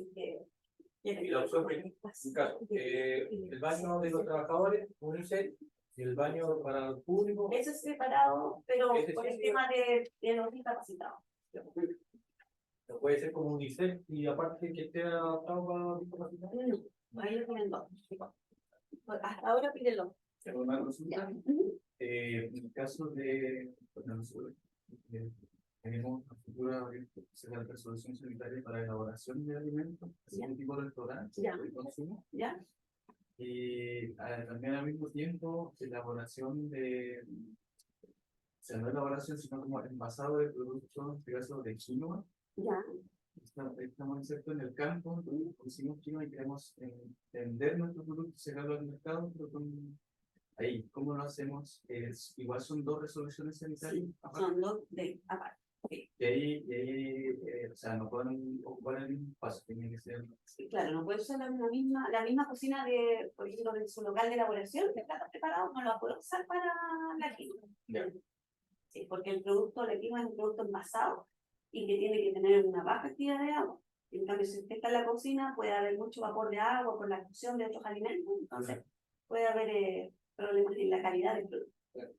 Y la opción en caso, el baño de los trabajadores, unisex, y el baño para el público, Eso es separado, pero Ese por sí, el sí. tema de los discapacitados. no puede ser como unisex y aparte que esté adaptado para discapacidad. No, ahí lo tienen 2. Pues hasta ahora pídelo. Pero una consulta, Ya. en el caso de, bueno, nosotros, tenemos una futura será resolución sanitaria para elaboración de alimentos, Ya. así tipo de restaurantes Ya. de consumo, ¿Ya? y también al mismo tiempo elaboración de, o sea, no elaboración, sino como envasado de productos, en este caso de quinoa. Ya. Estamos insertos en el campo, producimos quinoa y queremos vender nuestros productos, sacarlos al mercado, pero ahí, ¿cómo lo hacemos? Igual son 2 resoluciones sanitarias. Sí, son 2 de aparte. Y ahí, o sea, no pueden ocupar el mismo espacio, tiene que ser. Sí, claro, no puede usar la misma cocina de, por ejemplo, de su local de elaboración de platos preparados, no la puede usar para la quinoa. Ya. Sí, porque el producto de quinoa es un producto envasado y que tiene que tener una baja cantidad de agua. En cambio, si usted está en la cocina, puede haber mucho vapor de agua por la cocción de otros alimentos, entonces puede haber problemas en la calidad del producto.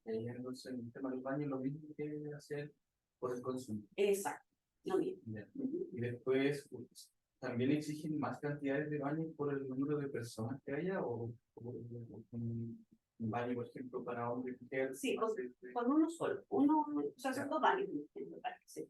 Y entonces, en el tema del baño, lo mismo que hacer por el consumo. Exacto, lo mismo. Ya. Y después, pues, ¿también exigen más cantidades de baños por el número de personas que haya? ¿O un baño, por ejemplo, para hombres y mujeres? Sí, con uno solo. O sea, son 2 baños en total. Sí.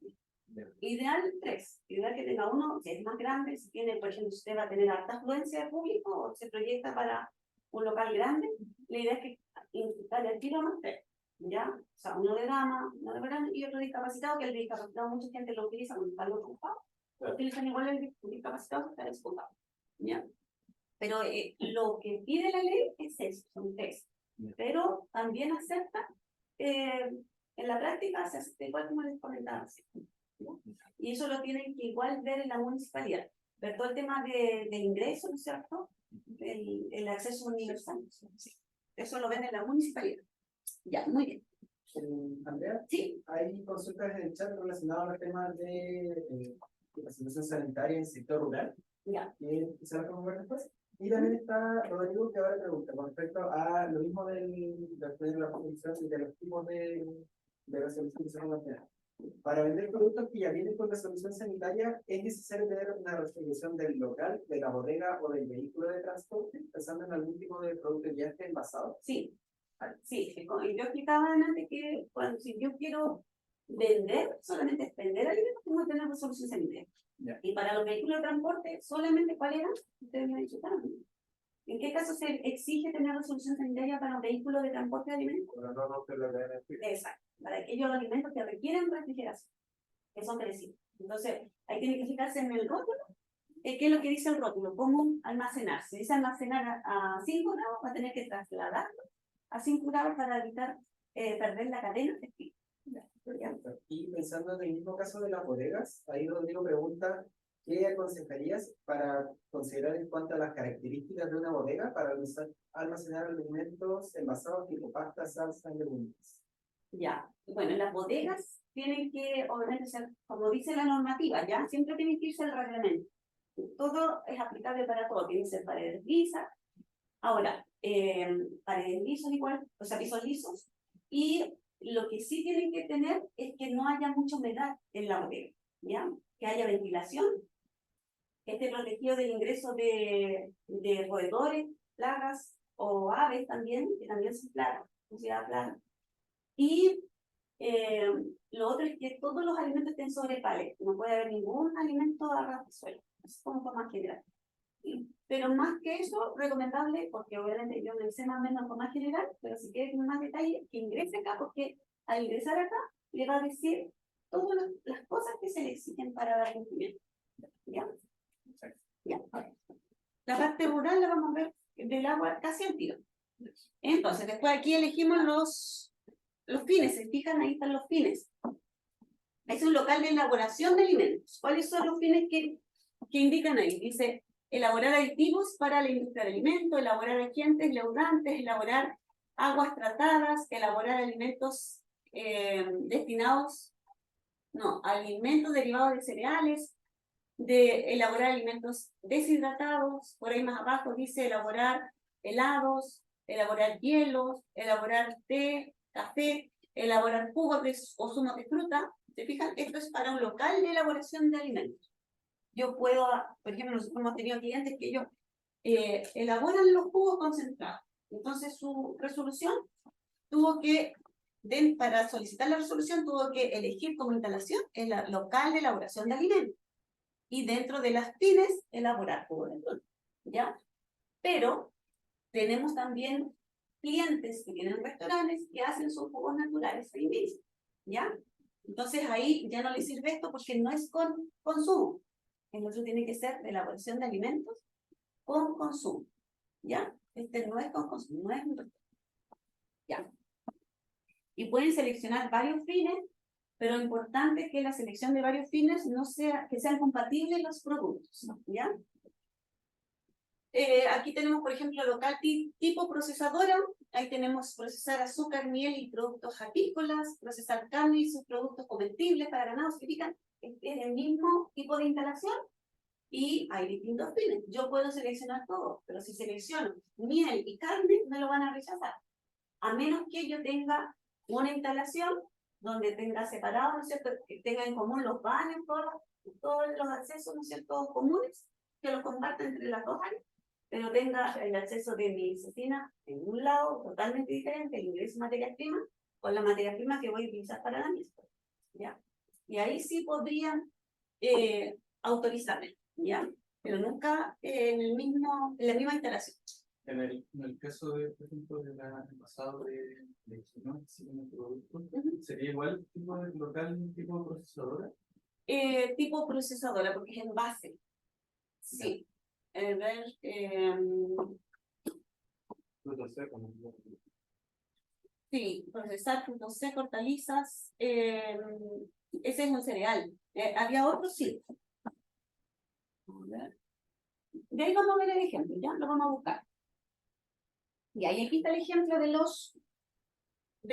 Ideal 3. Ideal que tenga uno, que es más grande. Si tiene, por ejemplo, usted va a tener alta afluencia de público o se proyecta para un local grande, la idea es que implicarle al tiro más 3. ¿Ya? O sea, uno de dama, uno de verano y otro discapacitado, que el discapacitado mucha gente lo utiliza cuando está algo ocupado. Lo utilizan igual el discapacitado que está desocupado. ¿Ya? Pero lo que pide la ley es eso, son 3. Pero también acepta, en la práctica se acepta igual como les comentaba. ¿No? Y eso lo tienen que igual ver en la municipalidad. Ver todo el tema de ingresos, ¿no es cierto? El acceso universal. Sí. Eso lo ven en la municipalidad. Ya, muy bien. Andrea, Sí. hay consultas en el chat relacionadas al tema de la situación sanitaria en el sector rural. Ya. Que se va a promover después. Y también está Rodrigo que ahora pregunta con respecto a lo mismo de la posición y de los tipos de resolución que se van a tener. Para vender productos que ya vienen con resolución sanitaria, ¿es necesario tener una resolución del local, de la bodega o del vehículo de transporte, pensando en algún tipo de producto ya esté envasado? Sí. Sí, yo explicaba antes que si yo quiero vender, solamente es vender alimentos, tengo que tener resolución sanitaria. Ya. Y para los vehículos de transporte, solamente ¿cuál era? Ustedes me han dicho también. ¿En qué caso se exige tener resolución sanitaria para un vehículo de transporte de alimentos? Exacto, para aquellos alimentos que requieren refrigeración, que son perecibles. Entonces, ahí tiene que fijarse en el rótulo, qué es lo que dice el rótulo, cómo almacenar. Si dice almacenar a 5 grados, va a tener que trasladarlo a 5 grados para evitar perder la cadena efectiva. Y pensando en el mismo caso de las bodegas, ahí Rodrigo pregunta, ¿qué aconsejarías para considerar en cuanto a las características de una bodega para almacenar alimentos envasados tipo pasta, salsa y legumbres? Ya, bueno, las bodegas tienen que, obviamente, ser, como dice la normativa, ya siempre tiene que irse el reglamento. Todo es aplicable para todo, tiene que ser paredes lisas. Ahora, paredes lisas igual, o sea, pisos lisos. Y lo que sí tienen que tener es que no haya mucha humedad en la bodega, ¿ya? Que haya ventilación, que esté protegido del ingreso de roedores, plagas o aves también, que también son plagas, consideradas plagas. Y lo otro es que todos los alimentos estén sobre palet, no puede haber ningún alimento a ras de suelo, es como más general. Pero más que eso, recomendable, porque obviamente yo me hice más o menos algo más general, pero si quieres más detalle, que ingrese acá, porque al ingresar acá le va a decir todas las cosas que se le exigen para dar cumplimiento. ¿Ya? Ya. La parte rural la vamos a ver del agua casi al tiro. Entonces, después aquí elegimos los fines, se fijan, ahí están los fines. Es un local de elaboración de alimentos. ¿Cuáles son los fines que indican ahí? Dice, elaborar aditivos para la industria de alimentos, elaborar agentes leudantes, elaborar aguas tratadas, elaborar alimentos alimentos derivados de cereales, de elaborar alimentos deshidratados, por ahí más abajo dice elaborar helados, elaborar hielos, elaborar té, café, elaborar jugos o zumos de fruta. ¿Se fijan? Esto es para un local de elaboración de alimentos. Yo puedo, por ejemplo, nosotros hemos tenido clientes que ellos elaboran los jugos concentrados. Entonces su resolución tuvo que, para solicitar la resolución, tuvo que elegir como instalación el local de elaboración de alimentos. Y dentro de las fines, elaborar jugo de fruta, ¿ya? Pero tenemos también clientes que tienen restaurantes que hacen sus jugos naturales ahí mismo, ¿ya? Entonces ahí ya no les sirve esto porque no es con consumo. El otro tiene que ser de elaboración de alimentos con consumo, ¿ya? Este no es con consumo, no es un restaurante, ¿ya? Y pueden seleccionar varios fines, pero lo importante es que la selección de varios fines que sean compatibles los productos, ¿ya? Aquí tenemos, por ejemplo, local tipo procesadora. Ahí tenemos procesar azúcar, miel y productos apícolas, procesar carne y sus productos comestibles para ganado. Significa que es el mismo tipo de instalación y hay distintos fines. Yo puedo seleccionar todo, pero si selecciono miel y carne, me lo van a rechazar. A menos que yo tenga una instalación donde tenga separado, ¿no es cierto?, que tenga en común los baños, todos los accesos, ¿no es cierto?, comunes, que los comparta entre las dos áreas, pero tenga el acceso de mi oficina en un lado totalmente diferente, el ingreso de materias primas, con la materia prima que voy a utilizar para la misma, ¿ya? Y ahí sí podrían autorizarme, ¿ya? Pero nunca en la misma instalación. En el caso de, por ejemplo, del pasado de ¿no? Producto, ¿sería igual tipo de local, tipo procesadora? Tipo procesadora, porque es en base. Sí. Ver. Frutos secos, ¿no? Sí, procesar frutos secos, hortalizas. Ese es un cereal. Había otro, sí. A ver. De ahí vamos a ver el ejemplo, ¿ya? Lo vamos a buscar. Y ahí aquí está el ejemplo de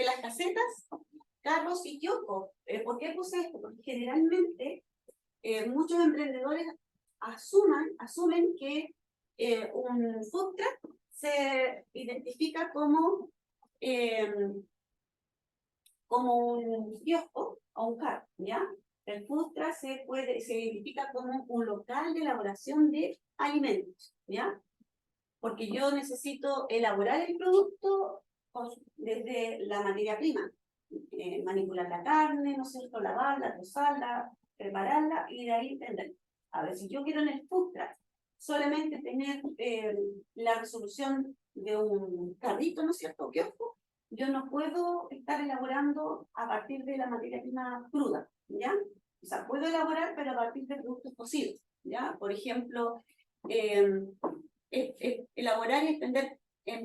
las casetas, carros y kioscos. ¿Por qué puse esto? Porque generalmente muchos emprendedores asumen que un food truck se identifica como un kiosco o un carro, ¿ya? El food truck se identifica como un local de elaboración de alimentos, ¿ya? Porque yo necesito elaborar el producto desde la materia prima, manipular la carne, ¿no es cierto?, lavarla, trozarla, prepararla y de ahí vender. A ver, si yo quiero en el food truck solamente tener la resolución de un carrito, ¿no es cierto?, kiosco, yo no puedo estar elaborando a partir de la materia prima cruda, ¿ya? O sea, puedo elaborar, pero a partir de productos cocidos, ¿ya? Por ejemplo, elaborar y extender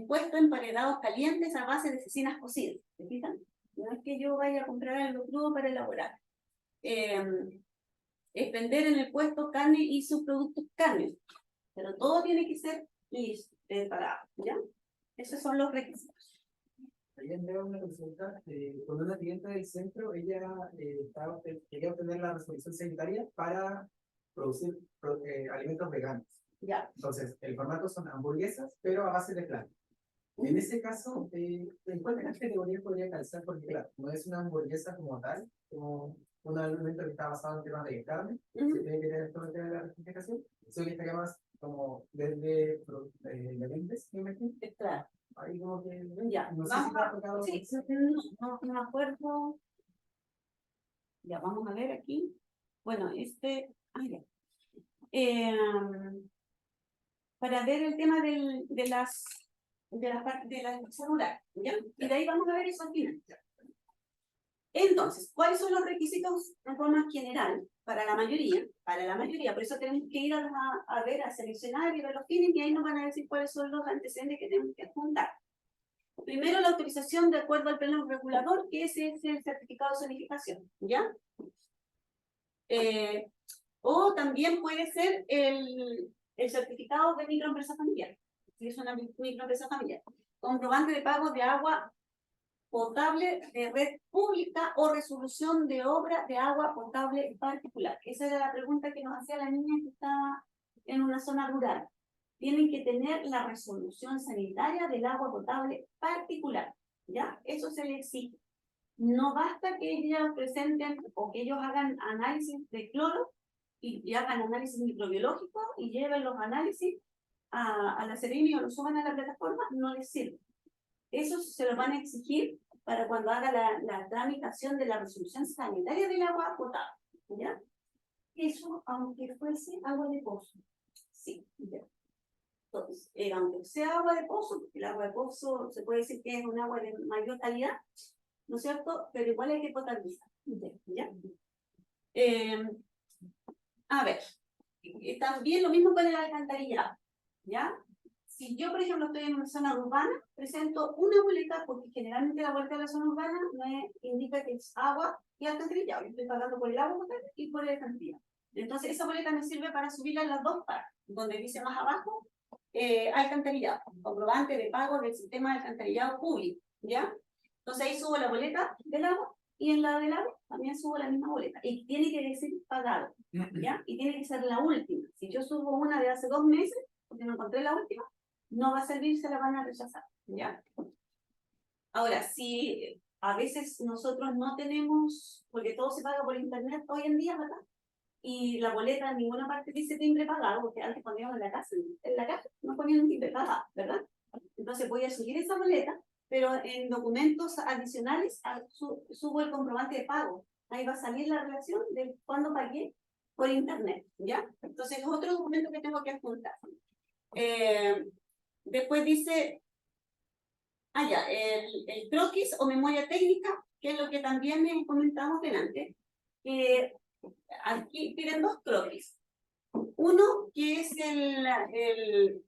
puestos emparedados calientes a base de cecinas cocidas. ¿Se fijan? No es que yo vaya a comprar algo crudo para elaborar. Expender en el puesto carne y subproductos carne. Pero todo tiene que ser listo, preparado, ¿ya? Esos son los requisitos. Ayer me dio una consulta con una cliente del centro. Ella quería obtener la resolución sanitaria para producir alimentos veganos. Ya. Entonces, el formato son hamburguesas, pero a base de flan. En ese caso, ¿en cuál categoría podría calzar? Porque, claro, no es una hamburguesa como tal, como un alimento que está basado en temas de carne, que tiene que tener todo el tema de la refrigeración. Eso que estaría más como desde lentes, me imagino. Claro. Ahí como que, ya, no sé vamos si te ha tocado. Sí, no me acuerdo. Ya, vamos a ver aquí. Bueno, ya. para ver el tema de la empresa rural, ¿ya? Y de ahí vamos a ver eso al final. Entonces, ¿cuáles son los requisitos de forma general para la mayoría? Para la mayoría, por eso tenemos que ir a ver, a seleccionar y ver los fines, y ahí nos van a decir cuáles son los antecedentes que tenemos que juntar. Primero, la autorización de acuerdo al plano regulador, que ese es el certificado de zonificación, ¿ya? O también puede ser el certificado de microempresa familiar, si es una microempresa familiar. Comprobante de pago de agua potable de red pública o resolución de obra de agua potable particular. Esa era la pregunta que nos hacía la niña que estaba en una zona rural. Tienen que tener la resolución sanitaria del agua potable particular, ¿ya? Eso se le exige. No basta que ellos presenten o que ellos hagan análisis de cloro y hagan análisis microbiológico y lleven los análisis a la Seremi o lo suban a la plataforma, no les sirve. Eso se lo van a exigir para cuando haga la tramitación de la resolución sanitaria del agua potable, ¿ya? Eso, aunque fuese agua de pozo. Sí, ya. Entonces, aunque sea agua de pozo, porque el agua de pozo se puede decir que es un agua de mayor calidad, ¿no es cierto? Pero igual hay que potabilizar, ¿ya? A ver, también lo mismo con el alcantarillado, ¿ya? Si yo, por ejemplo, estoy en una zona urbana, presento una boleta, porque generalmente la boleta de la zona urbana me indica que es agua y alcantarillado. Yo estoy pagando por el agua potable y por el alcantarillado. Entonces, esa boleta me sirve para subirla a las dos partes, donde dice más abajo, alcantarillado, comprobante de pago del sistema de alcantarillado público, ¿ya? Entonces, ahí subo la boleta del agua y en la del agua también subo la misma boleta. Y tiene que decir pagado, ¿ya? Y tiene que ser la última. Si yo subo una de hace 2 meses, porque no encontré la última, no va a servir, se la van a rechazar, ¿ya? Ahora, si a veces nosotros no tenemos, porque todo se paga por internet hoy en día, ¿verdad? Y la boleta en ninguna parte dice timbre pagado, porque antes poníamos en la caja no ponían un timbre pagado, ¿verdad? Entonces voy a subir esa boleta, pero en documentos adicionales subo el comprobante de pago. Ahí va a salir la relación de cuándo pagué por internet, ¿ya? Entonces es otro documento que tengo que adjuntar. Después dice, el croquis o memoria técnica, que es lo que también comentamos delante. Aquí piden 2 croquis. Uno, que es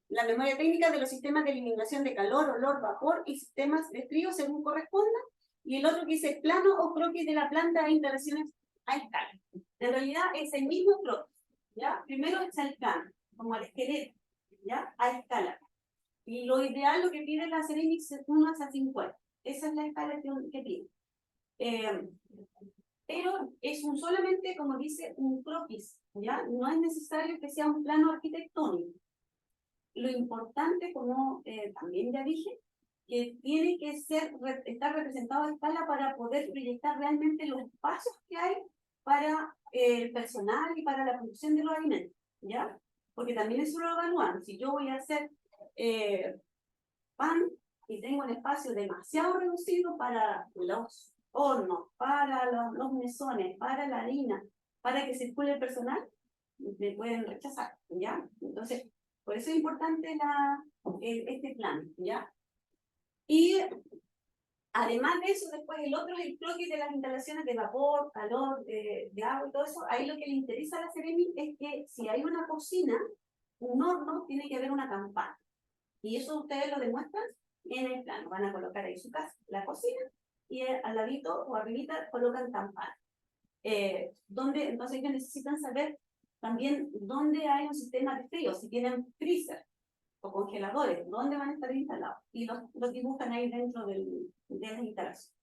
la memoria técnica de los sistemas de eliminación de calor, olor, vapor y sistemas de frío según corresponda. Y el otro que dice el plano o croquis de la planta de instalaciones a escala. En realidad es el mismo croquis, ¿ya? Primero está el plano, como el esqueleto, ¿ya? A escala. Y lo ideal, lo que pide la Seremi es 1:50. Esa es la escala que pide. Pero es solamente, como dice, un croquis, ¿ya? No es necesario que sea un plano arquitectónico. Lo importante, como también ya dije, que tiene que estar representado a escala para poder proyectar realmente los pasos que hay para el personal y para la producción de los alimentos, ¿ya? Porque también eso lo evalúan. Si yo voy a hacer pan y tengo un espacio demasiado reducido para los hornos, para los mesones, para la harina, para que circule el personal, me pueden rechazar, ¿ya? Entonces, por eso es importante este plan, ¿ya? Y además de eso, después el otro es el croquis de las instalaciones de vapor, calor, de agua y todo eso. Ahí lo que le interesa a la Seremi es que si hay una cocina, un horno, tiene que haber una campana. Y eso ustedes lo demuestran en el plano. Van a colocar ahí su casa, la cocina, y al ladito o arribita colocan campana. Entonces ellos necesitan saber también dónde hay un sistema de frío, si tienen freezer o congeladores, dónde van a estar instalados. Y los dibujan ahí dentro de la instalación.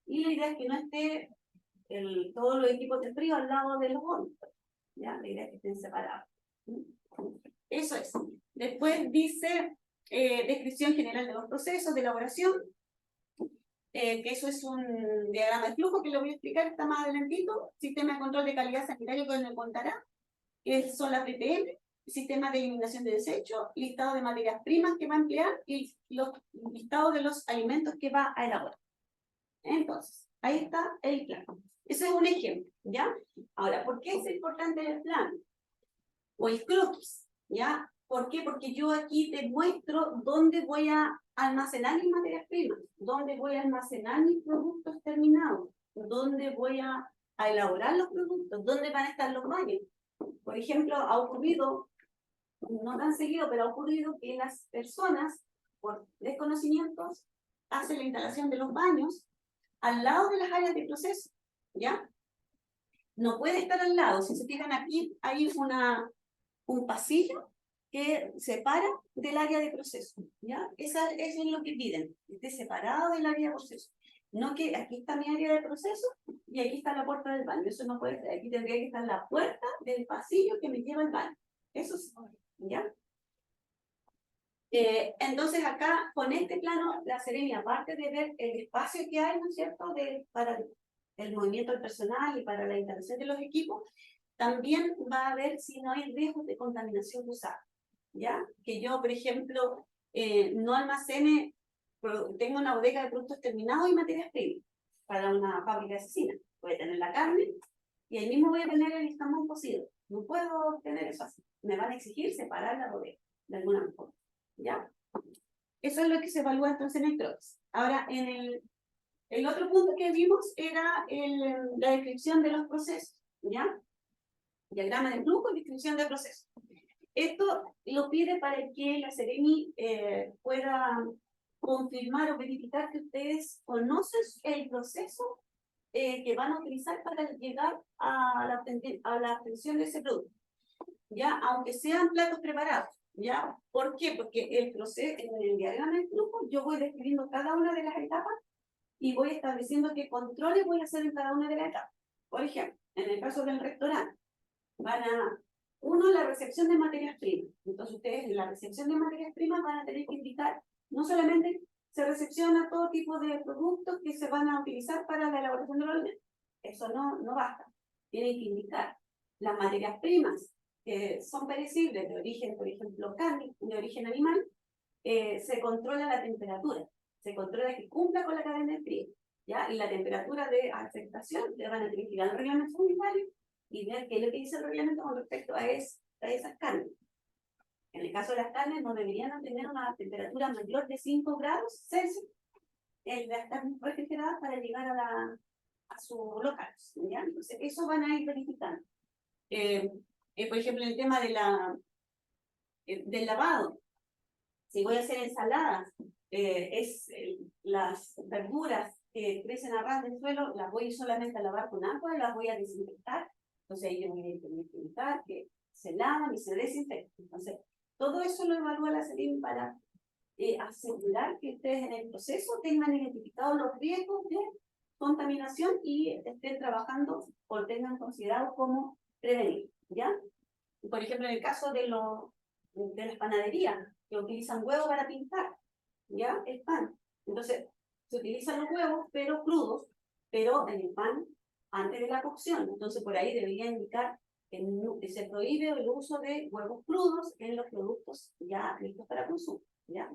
Y la idea es que no esté todos los equipos de frío al lado de los hornos. ¿Ya? La idea es que estén separados. Eso es. Después dice descripción general de los procesos de elaboración, que eso es un diagrama de flujo que lo voy a explicar, está más adelantito. Sistema de control de calidad sanitario que me contará, que son las PPM, sistema de eliminación de desechos, listado de materias primas que va a emplear y los listados de los alimentos que va a elaborar. Entonces, ahí está el plan. Ese es un ejemplo, ¿ya? Ahora, ¿por qué es importante el plan? O el croquis, ¿ya? ¿Por qué? Porque yo aquí te muestro dónde voy a almacenar mis materias primas, dónde voy a almacenar mis productos terminados, dónde voy a elaborar los productos, dónde van a estar los baños. Por ejemplo, ha ocurrido, no tan seguido, pero ha ocurrido que las personas, por desconocimientos, hacen la instalación de los baños al lado de las áreas de proceso, ¿ya? No puede estar al lado. Si se fijan aquí, hay un pasillo que separa del área de proceso, ¿ya? Eso es lo que piden, que esté separado del área de proceso. No que aquí está mi área de proceso y aquí está la puerta del baño. Eso no puede ser. Aquí tendría que estar la puerta del pasillo que me lleva al baño. Eso sí, ¿ya? Entonces acá, con este plano, la Seremi, aparte de ver el espacio que hay, ¿no es cierto?, para el movimiento del personal y para la instalación de los equipos, también va a ver si no hay riesgos de contaminación cruzada, ¿ya? Que yo, por ejemplo, no almacene, tengo una bodega de productos terminados y materias primas para una fábrica de cecina. Voy a tener la carne y ahí mismo voy a tener el jamón cocido. No puedo tener eso así. Me van a exigir separar la bodega de alguna forma, ¿ya? Eso es lo que se evalúa entonces en el CROIS. Ahora, en el otro punto que vimos era la descripción de los procesos, ¿ya? Diagrama de flujo y descripción de procesos. Esto lo pide para que la Seremi pueda confirmar o verificar que ustedes conocen el proceso que van a utilizar para llegar a la obtención de ese producto, ¿ya? Aunque sean platos preparados, ¿ya? ¿Por qué? Porque el proceso, en el diagrama de flujo, yo voy describiendo cada una de las etapas y voy estableciendo qué controles voy a hacer en cada una de las etapas. Por ejemplo, en el caso del restaurante, la recepción de materias primas. Entonces ustedes en la recepción de materias primas van a tener que indicar, no solamente se recepciona todo tipo de productos que se van a utilizar para la elaboración de los alimentos. Eso no basta. Tienen que indicar las materias primas que son perecibles de origen, por ejemplo, carne, de origen animal, se controla la temperatura, se controla que cumpla con la cadena de frío, ¿ya? Y la temperatura de aceptación le van a tener que ir al reglamento sanitario y ver qué es lo que dice el reglamento con respecto a esas carnes. En el caso de las carnes, no deberían tener una temperatura mayor de 5 grados Celsius las carnes refrigeradas para llegar a su local, ¿ya? Entonces, eso van a ir verificando. Por ejemplo, en el tema del lavado, si voy a hacer ensaladas, las verduras que crecen a ras del suelo, las voy solamente a lavar con agua, las voy a desinfectar. Entonces, yo voy a intentar que se lavan y se desinfectan. Entonces, todo eso lo evalúa la Seremi para asegurar que ustedes en el proceso tengan identificados los riesgos de contaminación y estén trabajando o tengan considerado cómo prevenir, ¿ya? Por ejemplo, en el caso de las panaderías, que utilizan huevos para pintar, ¿ya? El pan. Entonces, se utilizan los huevos, pero crudos, pero en el pan antes de la cocción. Entonces, por ahí debería indicar que se prohíbe el uso de huevos crudos en los productos ya listos para consumo, ¿ya?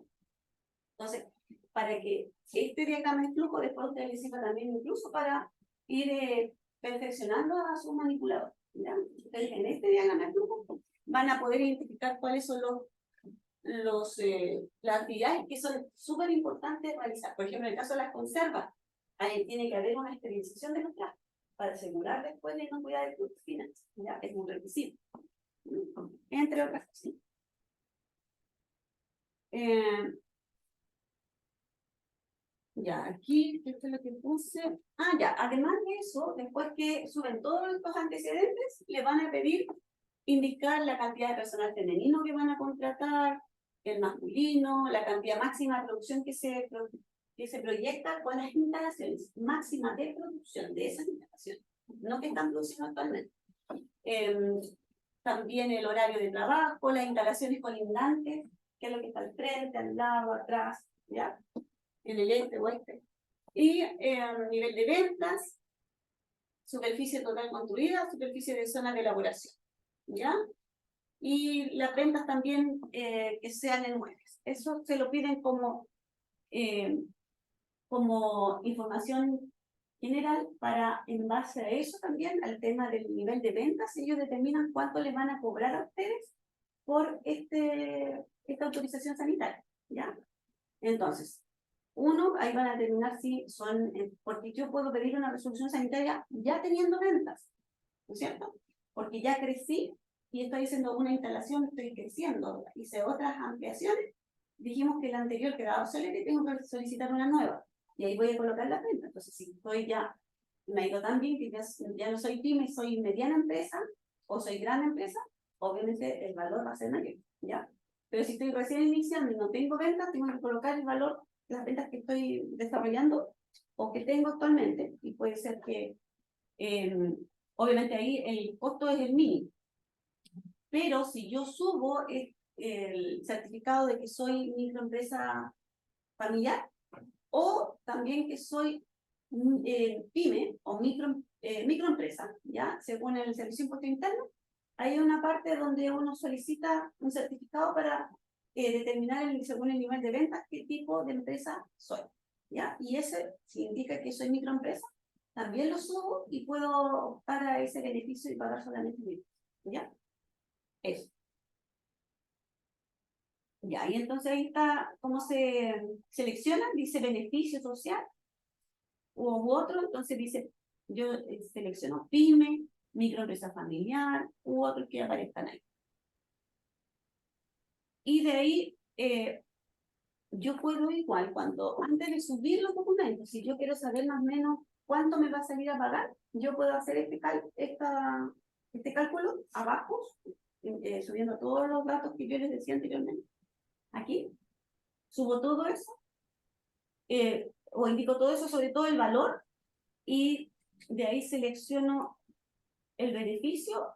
Entonces, para que este diagrama de flujo después ustedes les sirva también incluso para ir perfeccionando a su manipulador, ¿ya? Entonces, en este diagrama de flujo van a poder identificar cuáles son las actividades que son súper importantes realizar. Por ejemplo, en el caso de las conservas, ahí tiene que haber una esterilización de los plátanos para asegurar después la inocuidad de productos finales, ¿ya? Es un requisito, entre otras cosas. Ya, aquí, esto es lo que puse. Ya, además de eso, después que suben todos estos antecedentes, le van a pedir indicar la cantidad de personal femenino que van a contratar, el masculino, la cantidad máxima de producción que se proyecta con las instalaciones, máxima de producción de esas instalaciones, no que están produciendo actualmente. También el horario de trabajo, las instalaciones colindantes, que es lo que está al frente, al lado, atrás, ¿ya? En el este oeste. Y nivel de ventas, superficie total construida, superficie de zona de elaboración, ¿ya? Y las ventas también que sean en muebles. Eso se lo piden como información general para, en base a eso también, al tema del nivel de ventas, ellos determinan cuánto le van a cobrar a ustedes por esta autorización sanitaria, ¿ya? Entonces, uno, ahí van a determinar si son, porque yo puedo pedir una resolución sanitaria ya teniendo ventas, ¿no es cierto? Porque ya crecí y estoy haciendo una instalación, estoy creciendo, hice otras ampliaciones, dijimos que la anterior quedaba obsoleta y tengo que solicitar una nueva, y ahí voy a colocar la venta. Entonces, si estoy ya, me ha ido tan bien que ya no soy pyme, soy mediana empresa, o soy gran empresa, obviamente el valor va a ser mayor, ¿ya? Pero si estoy recién iniciando y no tengo ventas, tengo que colocar el valor, las ventas que estoy desarrollando o que tengo actualmente, y puede ser que, obviamente ahí el costo es el mínimo, pero si yo subo el certificado de que soy microempresa familiar, o también que soy pyme o microempresa, ¿ya? Según el Servicio de Impuesto Interno, hay una parte donde uno solicita un certificado para determinar según el nivel de ventas qué tipo de empresa soy, ¿ya? Y ese, si indica que soy microempresa, también lo subo y puedo optar a ese beneficio y pagar solamente el impuesto, ¿ya? Eso. Ya, y entonces ahí está cómo se selecciona, dice beneficio social u otro, entonces dice, yo selecciono pyme, microempresa familiar u otros que aparezcan ahí. Y de ahí yo puedo igual, antes de subir los documentos, si yo quiero saber más o menos cuánto me va a salir a pagar, yo puedo hacer este cálculo abajo, subiendo todos los datos que yo les decía anteriormente. Aquí, subo todo eso, o indico todo eso, sobre todo el valor, y de ahí selecciono el beneficio,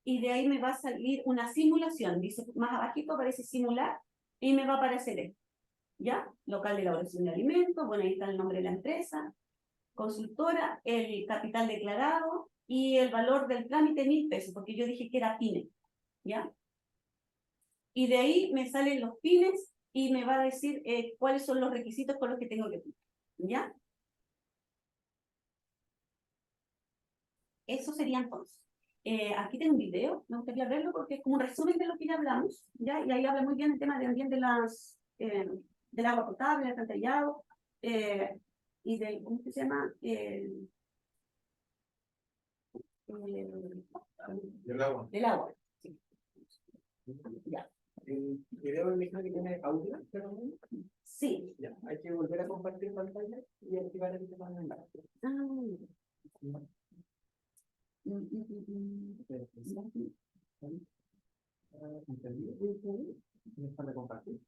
y de ahí me va a salir una simulación. Dice, más abajito aparece simular, y me va a aparecer esto, ¿ya? Local de elaboración de alimentos, bueno, ahí está el nombre de la empresa, consultora, el capital declarado, y el valor del trámite 1.000 pesos, porque yo dije que era pyme, ¿ya? Y de ahí me salen los pymes y me va a decir cuáles son los requisitos con los que tengo que cumplir, ¿ya? Eso sería entonces. Aquí tengo un video, me gustaría verlo porque es como un resumen de lo que ya hablamos, ¿ya? Y ahí habla muy bien el tema también de del agua potable, el alcantarillado, y del, ¿cómo se llama? Del agua. Del agua, sí. Ya. El video me imagino que tiene audio, pero no. Sí. Ya, hay que volver a compartir pantalla y activar el tema de enlace. ¿Tienes para compartir?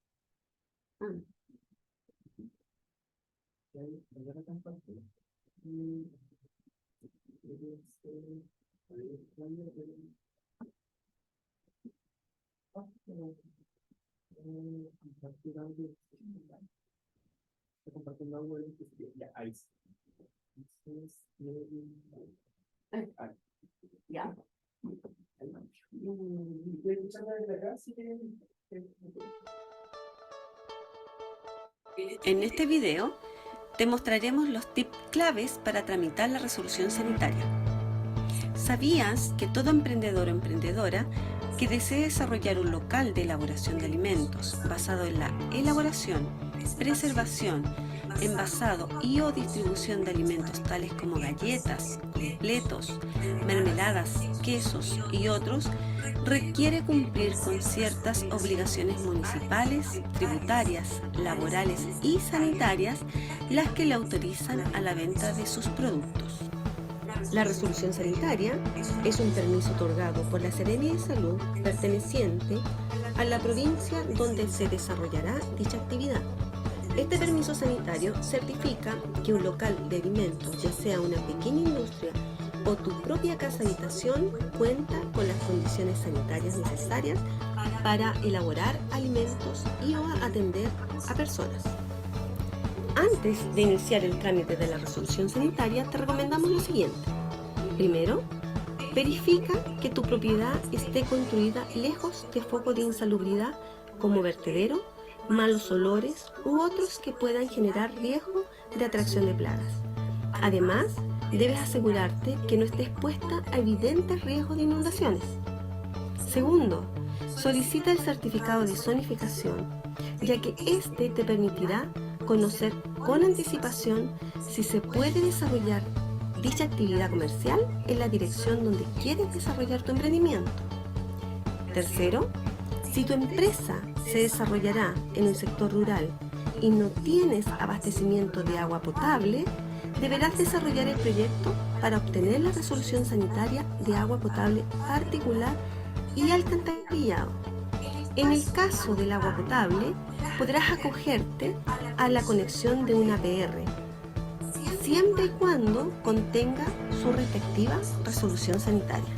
Volver a compartir. Estoy compartiendo algo de ya, ahí está. Ya. Estoy escuchando desde acá, sí que... En este video te mostraremos los tips claves para tramitar la resolución sanitaria. ¿Sabías que todo emprendedor o emprendedora que desee desarrollar un local de elaboración de alimentos basado en la elaboración, preservación, envasado y o distribución de alimentos tales como galletas, completos, mermeladas, quesos y otros, requiere cumplir con ciertas obligaciones municipales, tributarias, laborales y sanitarias, las que le autorizan a la venta de sus productos? La resolución sanitaria es un permiso otorgado por la Seremia de Salud perteneciente a la provincia donde se desarrollará dicha actividad. Este permiso sanitario certifica que un local de alimentos, ya sea una pequeña industria o tu propia casa habitación, cuenta con las condiciones sanitarias necesarias para elaborar alimentos y o atender a personas. Antes de iniciar el trámite de la resolución sanitaria, te recomendamos lo siguiente. Primero, verifica que tu propiedad esté construida lejos de focos de insalubridad como vertedero, malos olores u otros que puedan generar riesgo de atracción de plagas. Además, debes asegurarte que no esté expuesta a evidentes riesgos de inundaciones. Segundo, solicita el certificado de zonificación, ya que este te permitirá conocer con anticipación si se puede desarrollar dicha actividad comercial en la dirección donde quieres desarrollar tu emprendimiento. Tercero, si tu empresa se desarrollará en un sector rural y no tienes abastecimiento de agua potable, deberás desarrollar el proyecto para obtener la resolución sanitaria de agua potable particular y alcantarillado. En el caso del agua potable, podrás acogerte a la conexión de una APR, siempre y cuando contenga su respectiva resolución sanitaria.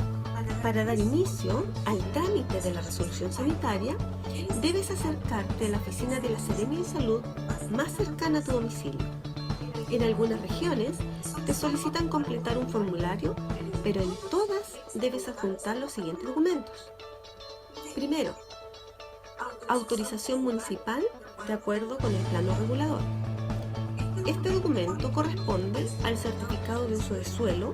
Para dar inicio al trámite de la resolución sanitaria, debes acercarte a la oficina de la Seremi de Salud más cercana a tu domicilio. En algunas regiones te solicitan completar un formulario, pero en todas debes adjuntar los siguientes documentos. Primero, autorización municipal de acuerdo con el plano regulador. Este documento corresponde al certificado de uso de suelo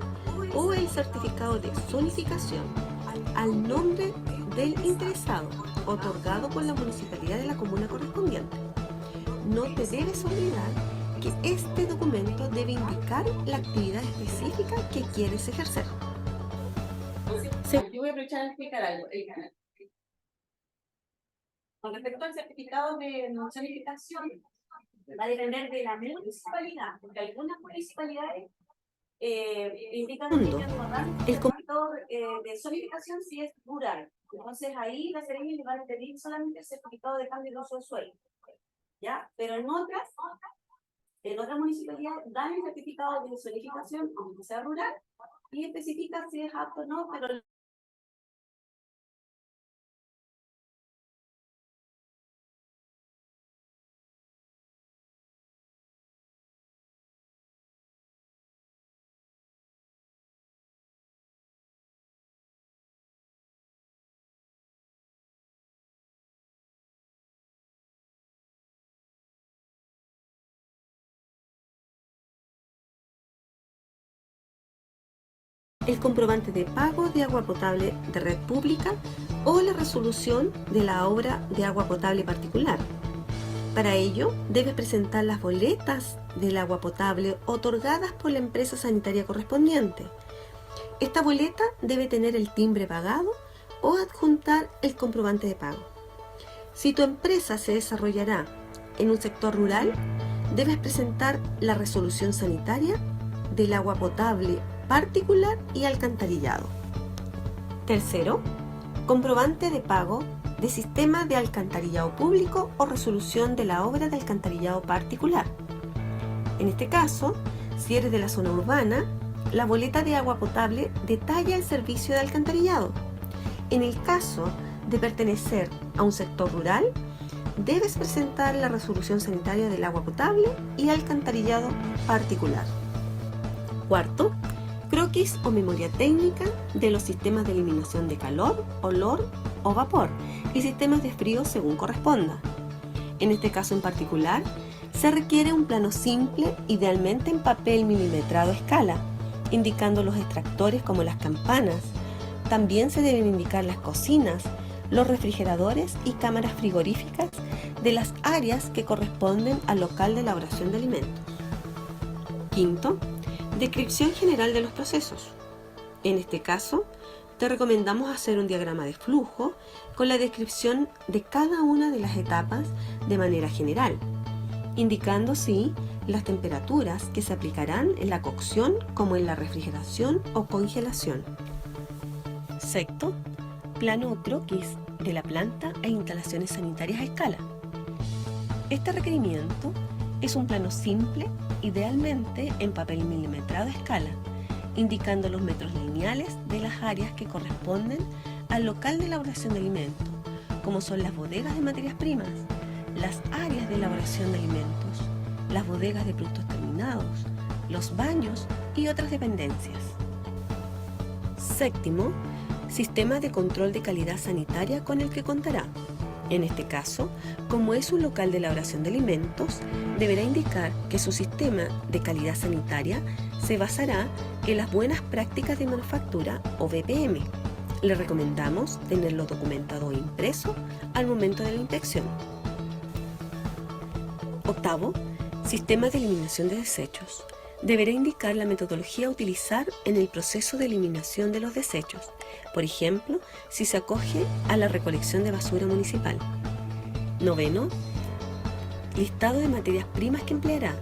o el certificado de zonificación al nombre del interesado, otorgado por la municipalidad de la comuna correspondiente. No te debes olvidar que este documento debe indicar la actividad específica que quieres ejercer. Yo voy a aprovechar a explicar algo. Con respecto al certificado de zonificación, va a depender de la municipalidad, porque algunas municipalidades indican que ellos no dan el certificado de zonificación si es rural. Entonces ahí la Seremi le va a pedir solamente el certificado de cambio de uso de suelo, ¿ya? Pero en otras municipalidades dan el certificado de zonificación, aunque sea rural, y especifica si es apto o no, pero el comprobante de pago de agua potable de red pública o la resolución de la obra de agua potable particular. Para ello, debes presentar las boletas del agua potable otorgadas por la empresa sanitaria correspondiente. Esta boleta debe tener el timbre pagado o adjuntar el comprobante de pago. Si tu empresa se desarrollará en un sector rural, debes presentar la resolución sanitaria del agua potable particular y alcantarillado. Tercero, comprobante de pago de sistema de alcantarillado público o resolución de la obra de alcantarillado particular. En este caso, si eres de la zona urbana, la boleta de agua potable detalla el servicio de alcantarillado. En el caso de pertenecer a un sector rural, debes presentar la resolución sanitaria del agua potable y alcantarillado particular. Cuarto, croquis o memoria técnica de los sistemas de eliminación de calor, olor o vapor y sistemas de frío según corresponda. En este caso en particular, se requiere un plano simple, idealmente en papel milimetrado a escala, indicando los extractores como las campanas. También se deben indicar las cocinas, los refrigeradores y cámaras frigoríficas de las áreas que corresponden al local de elaboración de alimentos. Quinto, descripción general de los procesos. En este caso, te recomendamos hacer un diagrama de flujo con la descripción de cada una de las etapas de manera general, indicando sí las temperaturas que se aplicarán en la cocción como en la refrigeración o congelación. Sexto, plano o croquis de la planta e instalaciones sanitarias a escala. Este requerimiento es un plano simple, idealmente en papel milimetrado a escala, indicando los metros lineales de las áreas que corresponden al local de elaboración de alimentos, como son las bodegas de materias primas, las áreas de elaboración de alimentos, las bodegas de productos terminados, los baños y otras dependencias. Séptimo, sistema de control de calidad sanitaria con el que contará. En este caso, como es un local de elaboración de alimentos, deberá indicar que su sistema de calidad sanitaria se basará en las buenas prácticas de manufactura o BPM, Le recomendamos tenerlo documentado e impreso al momento de la inspección. Octavo, sistema de eliminación de desechos. Deberá indicar la metodología a utilizar en el proceso de eliminación de los desechos, por ejemplo, si se acoge a la recolección de basura municipal. Noveno, listado de materias primas que empleará.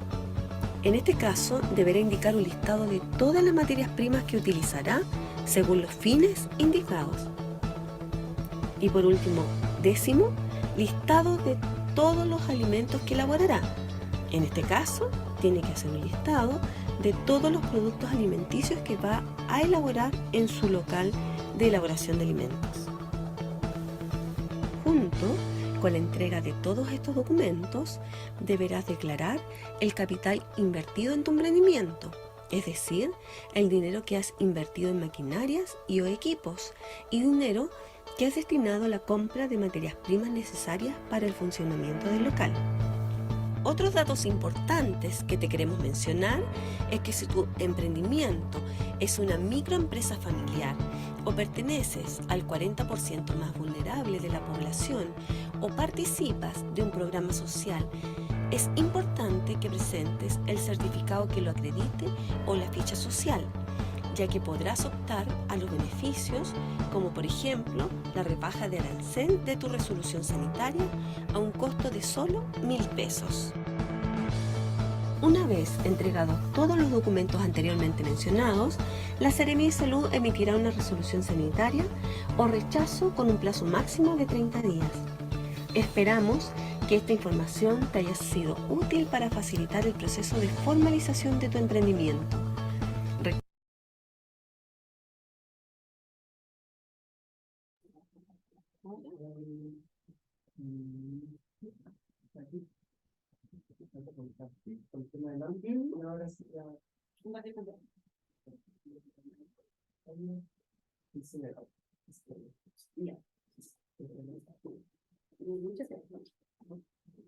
En este caso, deberá indicar un listado de todas las materias primas que utilizará según los fines indicados. Y por último, décimo, listado de todos los alimentos que elaborará. En este caso, tiene que hacer un listado de todos los productos alimenticios que va a elaborar en su local de elaboración de alimentos. Junto con la entrega de todos estos documentos, deberás declarar el capital invertido en tu emprendimiento, es decir, el dinero que has invertido en maquinarias y o equipos y dinero que has destinado a la compra de materias primas necesarias para el funcionamiento del local. Otros datos importantes que te queremos mencionar es que si tu emprendimiento es una microempresa familiar o perteneces al 40% más vulnerable de la población o participas de un programa social, es importante que presentes el certificado que lo acredite o la ficha social, ya que podrás optar a los beneficios como por ejemplo la rebaja de arancel de tu resolución sanitaria a un costo de solo 1.000 pesos. Una vez entregados todos los documentos anteriormente mencionados, la Seremía de Salud emitirá una resolución sanitaria o rechazo con un plazo máximo de 30 días. Esperamos que esta información te haya sido útil para facilitar el proceso de formalización de tu emprendimiento.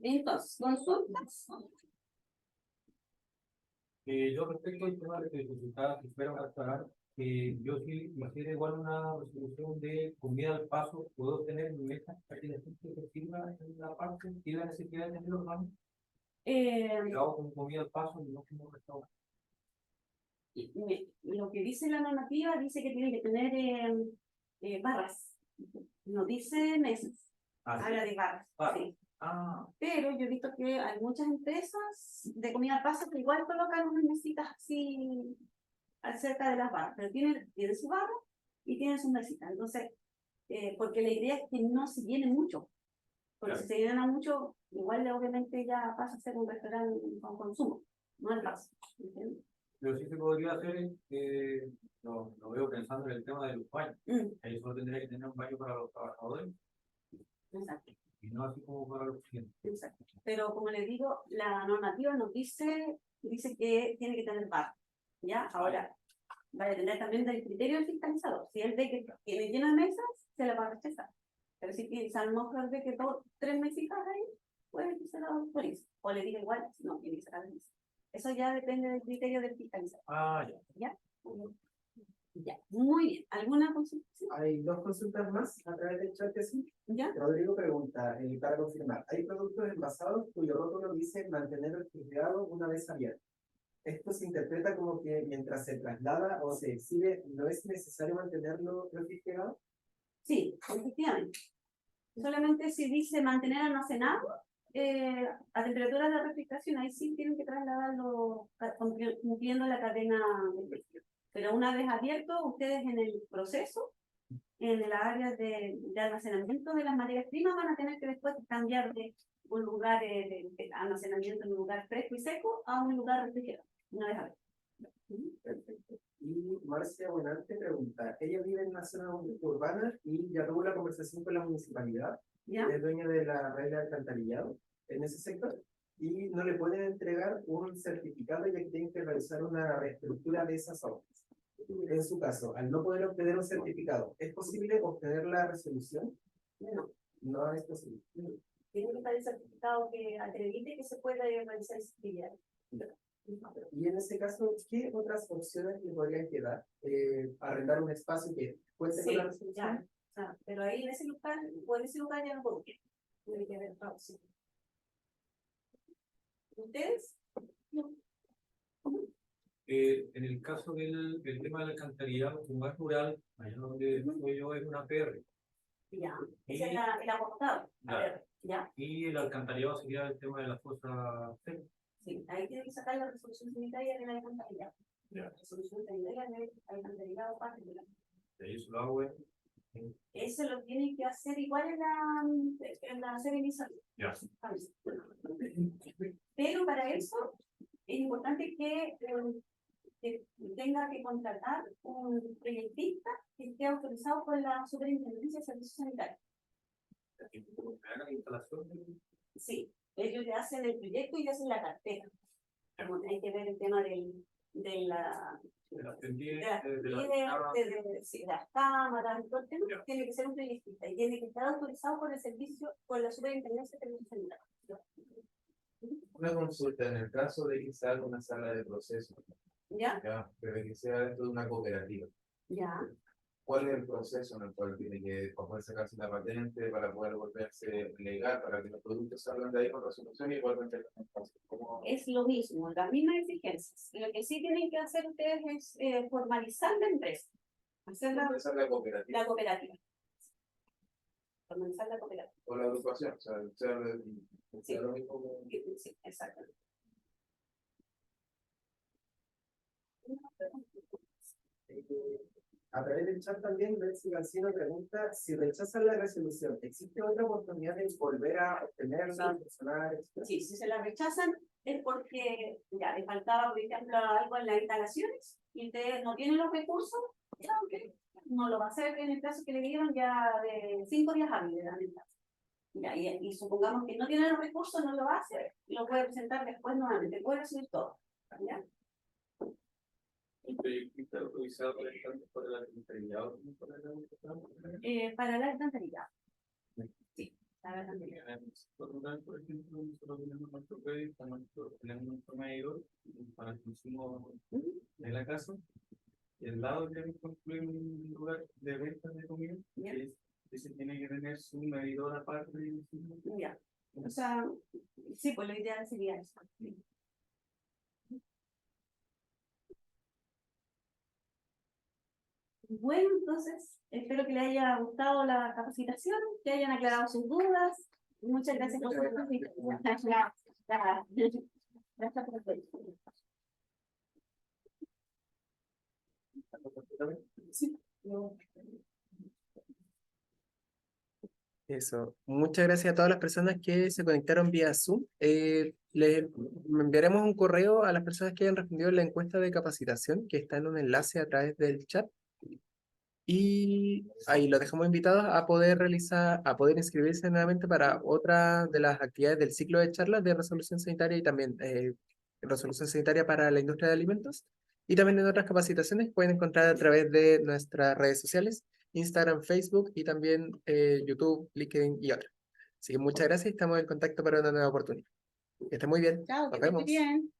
Entonces, consultas. Yo respecto al tema de que consultaba, espero aclarar que yo sí hiciera igual una resolución de comida al paso, puedo tener mi mesa para que la gente que sirva en la parte, tiene la necesidad de tener los baños. Lo hago como comida al paso y no como restaurante. Lo que dice la normativa dice que tiene que tener barras, no dice mesas, habla de barras. Sí. Pero yo he visto que hay muchas empresas de comida al paso que igual colocan unas mesitas así cerca de las barras, pero tienen su barra y tienen sus mesitas. Entonces, porque la idea es que no se llene mucho, porque si se llena mucho, igual obviamente ya pasa a ser un restaurante con consumo, no al paso. ¿Entiendes? Pero sí se podría hacer, lo veo pensando en el tema de los baños. Ahí solo tendría que tener un baño para los trabajadores. Exacto. Y no así como para los clientes. Exacto. Pero como les digo, la normativa nos dice que tiene que tener bar. ¿Ya? Ahora, va a depender también del criterio del fiscalizador. Si él ve que le llena mesas, se le va a rechazar. Pero si a lo mejor ve que 3 mesitas ahí, puede que se lo autorice. O le diga igual, no, tiene que sacar mesas. Eso ya depende del criterio del fiscalizador. Ya. ¿Ya? Ya, muy bien. ¿Alguna consulta? ¿Sí? Hay 2 consultas más a través del chat, ¿sí? ¿Ya? Rodrigo pregunta, para confirmar, hay productos envasados cuyo rótulo dice mantener refrigerado una vez abierto. Esto se interpreta como que mientras se traslada o se exhibe, ¿no es necesario mantenerlo refrigerado? Sí, efectivamente. Solamente si dice mantener almacenado, a temperatura de refrigeración, ahí sí tienen que trasladarlo cumpliendo la cadena de precio. Pero una vez abierto, ustedes en el proceso, en el área de almacenamiento de las materias primas, van a tener que después cambiar de un lugar de almacenamiento en un lugar fresco y seco a un lugar refrigerado, una vez abierto. Perfecto. Y Marcia Buenante pregunta, ella vive en una zona urbana y ya tuvo la conversación con la municipalidad, ¿Ya? es dueña de la red de alcantarillado en ese sector, y no le pueden entregar un certificado ya que tienen que realizar una reestructura de esas obras. En su caso, al no poder obtener un certificado, ¿es posible obtener la resolución? No. No es posible. Tiene que estar el certificado que acredite que se puede realizar esa actividad. Y en ese caso, ¿qué otras opciones le podrían quedar? Arrendar un espacio que ¿Puede ser Sí, con la resolución? ya. Pero ahí en ese lugar ya no podría. Tiene que haber traducción. ¿Ustedes? No. En el caso del tema del alcantarillado, como es rural, allá donde estoy yo es una PR. Ya. Ese es el acostado. A ver, ya. Y el alcantarillado sería el tema de la fosa seca. Sí, ahí tiene que sacar la resolución sanitaria de la alcantarillado. Ya. La resolución sanitaria del alcantarillado particular. De ahí eso lo hago Eso lo tienen que hacer igual en la serie de salud. ya. Pero para eso es importante que tenga que contratar un proyectista que esté autorizado por la Superintendencia de Servicios Sanitarios. Sí, ellos le hacen el proyecto y le hacen la cartera. Bueno, hay que ver el tema de las cámaras, todo el tema, tiene que ser un proyectista y tiene que estar autorizado por el servicio, por la Superintendencia de Servicios Sanitarios. Una consulta, en el caso de que salga una sala de proceso, ¿Ya? pero que sea dentro de una cooperativa, Ya. ¿cuál es el proceso en el cual tiene que poder sacarse la patente para poder volverse legal, para que los productos salgan de ahí con resolución y vuelvan a tener un espacio? Es lo mismo, las mismas exigencias. Lo que sí tienen que hacer ustedes es formalizar la empresa. Hacer la cooperativa? la cooperativa. Formalizar la cooperativa. O la agrupación, o sea Sí. lo mismo que... Sí, exactamente. A través del chat también, Betsy García pregunta si rechazan la resolución, ¿existe otra oportunidad de volver a obtenerla, personal, etcétera? Sí, si se la rechazan es porque ya le faltaba, por ejemplo, algo en las instalaciones y ustedes no tienen los recursos, ya, okay, no lo va a hacer en el plazo que le dieron ya de 5 días hábiles. Ya, y supongamos que no tiene los recursos, no lo va a hacer, lo puede presentar después nuevamente, puede subir todo. ¿Ya? ¿El proyectista autorizado para el alcantarillado? Para el alcantarillado. Sí, para el alcantarillado. Por ejemplo, nosotros tenemos nuestro crédito, tenemos nuestro medidor para el consumo de la casa. Y al lado queremos construir un lugar de ventas de comida. Ese tiene que tener su medidor aparte. Ya. O sea, sí, pues lo ideal sería eso. Bueno, entonces, espero que les haya gustado la capacitación, que hayan aclarado sus dudas. Muchas gracias por su visita. Gracias por el Eso. Muchas gracias a todas las personas que se conectaron vía Zoom. Les enviaremos un correo a las personas que hayan respondido la encuesta de capacitación, que está en un enlace a través del chat. Y ahí los dejamos invitados a poder inscribirse nuevamente para otra de las actividades del ciclo de charlas de resolución sanitaria y también resolución sanitaria para la industria de alimentos. Y también en otras capacitaciones que pueden encontrar a través de nuestras redes sociales, Instagram, Facebook y también YouTube, LinkedIn y otras. Así que muchas gracias y estamos en contacto para una nueva oportunidad. Que estén muy bien. Chao, Nos que estén muy vemos. bien.